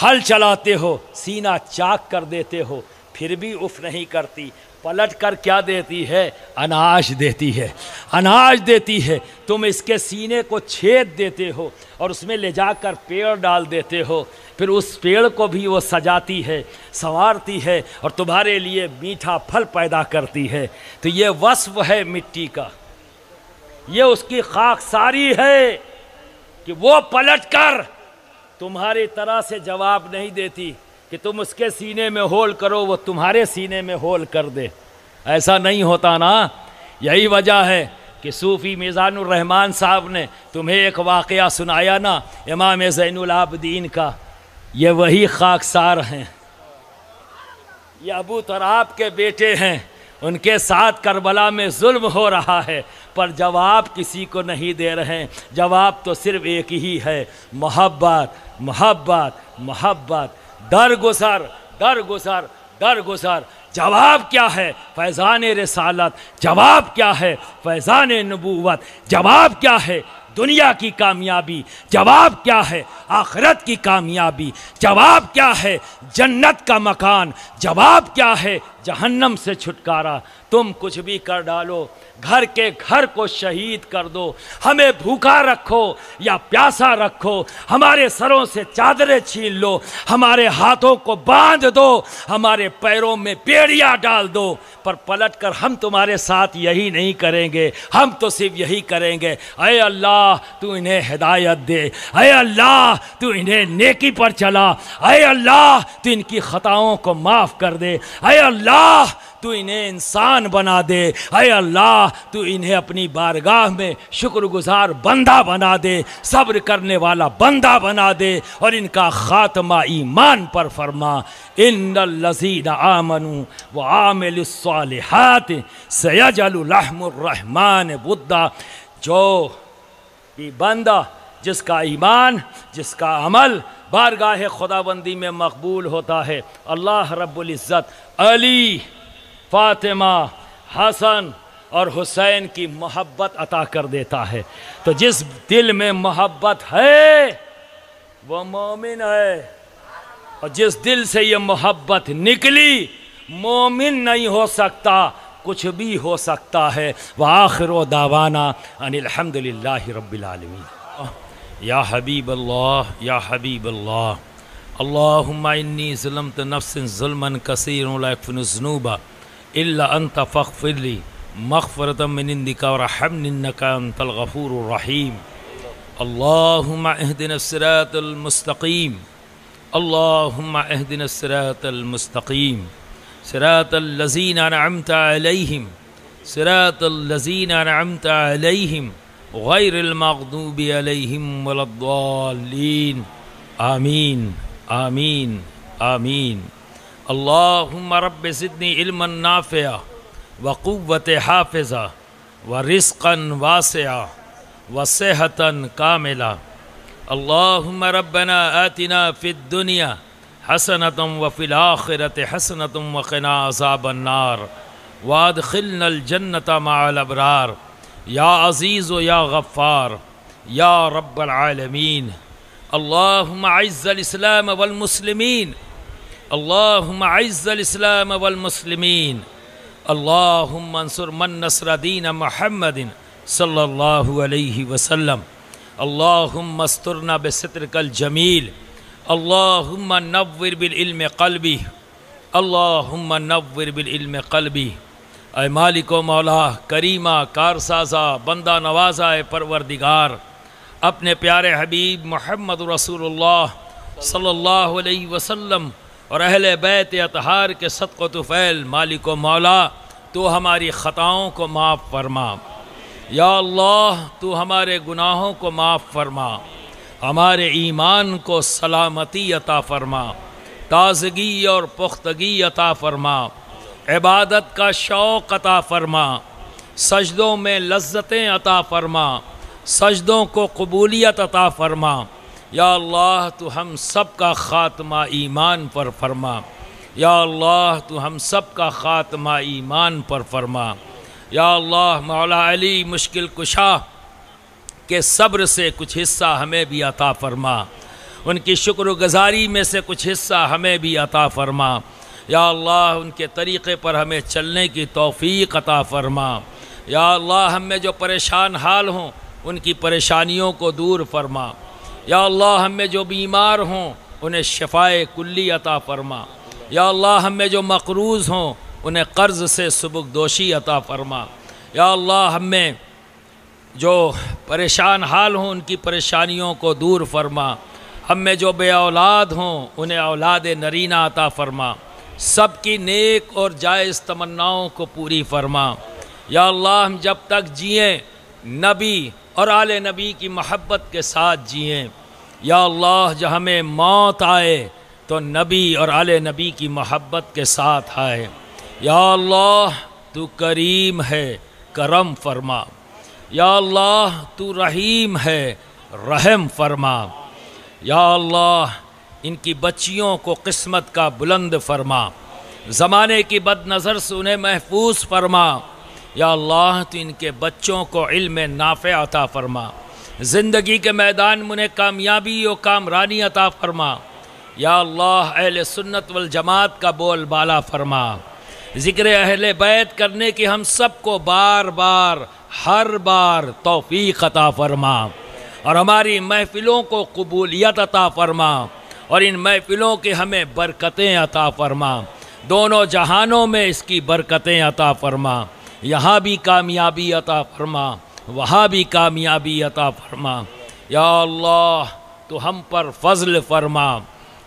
ہل چلاتے ہو، سینہ چاک کر دیتے ہو، پھر بھی اف نہیں کرتی۔ پلٹ کر کیا دیتی ہے؟ اناج دیتی ہے، اناج دیتی ہے۔ تم اس کے سینے کو چھید دیتے ہو اور اس میں لے جا کر پیڑ ڈال دیتے ہو، پھر اس پیڑ کو بھی وہ سجاتی ہے، سنوارتی ہے اور تمہارے لیے میٹھا پھل پیدا کرتی ہے۔ تو یہ وصف ہے مٹی کا، یہ اس کی خاک ساری ہے کہ وہ پلٹ کر تمہاری طرح سے جواب نہیں دیتی کہ تم اس کے سینے میں ہول کرو وہ تمہارے سینے میں ہول کر دے. ایسا نہیں ہوتا نا. یہی وجہ ہے کہ صوفی میزان الرحمان صاحب نے تمہیں ایک واقعہ سنایا نا امام زین العابدین کا. یہ وہی خاکسار ہیں، یہ ابو تراب کے بیٹے ہیں. ان کے ساتھ کربلا میں ظلم ہو رہا ہے پر جواب کسی کو نہیں دے رہے. جواب تو صرف ایک ہی ہے، محبت محبت محبت. درگزر درگزر درگزر. جواب کیا ہے؟ فیضان رسالت. جواب کیا ہے؟ فیضان نبوت. جواب کیا ہے؟ دنیا کی کامیابی. جواب کیا ہے؟ آخرت کی کامیابی. جواب کیا ہے؟ جنت کا مکان. جواب کیا ہے؟ جہنم سے چھٹکارا. تم کچھ بھی کر ڈالو، گھر کے گھر کو شہید کر دو، ہمیں بھوکا رکھو یا پیاسا رکھو، ہمارے سروں سے چادریں چھین لو، ہمارے ہاتھوں کو باندھ دو، ہمارے پیروں میں بیڑیاں ڈال دو، پر پلٹ کر ہم تمہارے ساتھ یہی نہیں کریں گے. ہم تو صرف یہی کریں گے، اے اللہ تو انہیں ہدایت دے، اے اللہ تو انہیں نیکی پر چلا، اے اللہ تو ان کی خطاؤں کو معاف کر دے، اے اللہ تو انہیں انسان بنا دے، اے اللہ تو انہیں اپنی بارگاہ میں شکر گزار بندہ بنا دے، صبر کرنے والا بندہ بنا دے، اور ان کا خاتمہ ایمان پر فرما. ان الذین آمنوا وعاملوا الصالحات سیجعل لهم الرحمن ودا. جو بھی بندہ جس کا ایمان جس کا عمل بارگاہ خداوندی میں مقبول ہوتا ہے، اللہ رب العزت علی، فاطمہ، حسن اور حسین کی محبت عطا کر دیتا ہے. تو جس دل میں محبت ہے وہ مومن ہے، اور جس دل سے یہ محبت نکلی مومن نہیں ہو سکتا، کچھ بھی ہو سکتا ہے. وآخر دعوانا ان الحمد للہ رب العالمین. یا حبیب اللہ یا حبیب اللہ، اللہم انی ظلمت نفس ظلما کثیرا لا یغفر الذنوب الا انت فاغفر لی مغفرۃ من عندک وارحمنی انک انت الغفور الرحیم. اللہم اہدنا الصراط المستقیم، اللہم اہدنا الصراط المستقیم، صراط الذین انعمت علیہم صراط الذین انعمت علیہم غیر المغضوب علیہم ولا الضالین. آمین آمین آمین. اللہم رب زدنی علما نافعا وقوت حافظا ورزقا واسعا وصحتا کاملا. اللہم ربنا آتنا فی الدنیا حسنة وفی الآخرة حسنة وقنا عذاب النار وادخلنا الجنة مع الابرار. یا عزیز و یا غفار یا رب العالمین. اللہم اعز الاسلام والمسلمین، اللہم اعز الاسلام والمسلمین. اللہم انصر من نصر دین محمد صلی اللہ علیہ وسلم. اللہم استرنا بسترک الجمیل. اللہم نور بالعلم قلبی، اللہم نور بالعلم قلبی. اے مالک و مولا، کریمہ، کارسازہ، بندہ نوازہ پروردگار، اپنے پیارے حبیب محمد رسول اللہ صلی اللہ علیہ وسلم اور اہل بیت اطہار کے صدق و طفیل مالک و مولا، تو ہماری خطاؤں کو معاف فرما. یا اللہ تو ہمارے گناہوں کو معاف فرما، ہمارے ایمان کو سلامتی عطا فرما، تازگی اور پختگی عطا فرما، عبادت کا شوق عطا فرما، سجدوں میں لذتیں عطا فرما، سجدوں کو قبولیت عطا فرما. یا اللہ تو ہم سب کا خاتمہ ایمان پر فرما، یا اللہ تو ہم سب کا خاتمہ ایمان پر فرما. یا اللہ مولا علی مشکل کشا کے صبر سے کچھ حصہ ہمیں بھی عطا فرما، ان کی شکر و گزاری میں سے کچھ حصہ ہمیں بھی عطا فرما. یا اللہ ان کے طریقے پر ہمیں چلنے کی توفیق عطا فرما. یا اللہ ہم میں جو پریشان حال ہوں ان کی پریشانیوں کو دور فرما. یا اللہ ہم میں جو بیمار ہوں انہیں شفائے کلی عطا فرما. یا اللہ ہم میں جو مقروض ہوں انہیں قرض سے سبکدوشی عطا فرما. یا اللہ ہم میں جو پریشان حال ہوں ان کی پریشانیوں کو دور فرما، ہم میں جو بے اولاد ہوں انہیں اولاد نرینہ عطا فرما، سب کی نیک اور جائز تمناؤں کو پوری فرما۔ یا اللہ ہم جب تک جئیں نبی اور آل نبی کی محبت کے ساتھ جئیں۔ یا اللہ جب ہمیں موت آئے تو نبی اور آل نبی کی محبت کے ساتھ آئے۔ یا اللہ تو کریم ہے، کرم فرما۔ یا اللہ تو رحیم ہے، رحم فرما۔ یا اللہ ان کی بچیوں کو قسمت کا بلند فرما، زمانے کی بد نظر سے انہیں محفوظ فرما۔ یا اللہ تو ان کے بچوں کو علم نافع عطا فرما، زندگی کے میدان میں انہیں کامیابی و کامرانی عطا فرما۔ یا اللہ اہل سنت والجماعت کا بول بالا فرما، ذکر اہل بیت کرنے کی ہم سب کو بار بار ہر بار توفیق عطا فرما، اور ہماری محفلوں کو قبولیت عطا فرما، اور ان محفلوں کی ہمیں برکتیں عطا فرما، دونوں جہانوں میں اس کی برکتیں عطا فرما، یہاں بھی کامیابی عطا فرما، وہاں بھی کامیابی عطا فرما۔ یا اللہ تو ہم پر فضل فرما،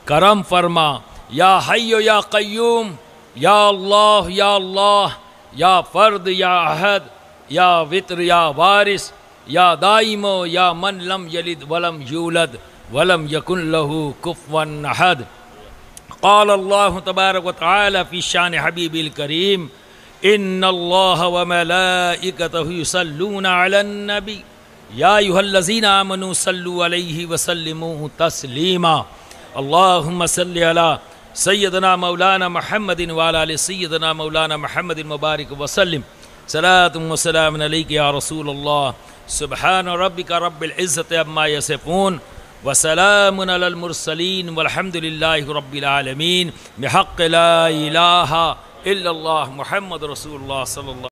کرم فرما۔ یا حی یا قیوم، یا اللہ یا فرد یا احد، یا وتر یا وارث، یا دائم یا من لم یلد ولم یولد ولم یکن له کفوا احد۔ قال اللہ تبارک و تعالی فی شان حبیب الکریم ان اللہ وملائکتہ یصلون علی النبی یا ایھا الذین آمنوا صلوا علیہ وسلموا تسلیما۔ اللہم صلی علی سیدنا مولانا محمد وعلی آل سیدنا مولانا محمد مبارک وسلم۔ صلاۃ و سلام علیک یا رسول اللہ۔ سبحان ربک رب العزت عما یصفون وسلام علی المرسلین والحمد للہ رب العالمین بحق لا الہ الا اللہ محمد رسول اللہ صلی اللہ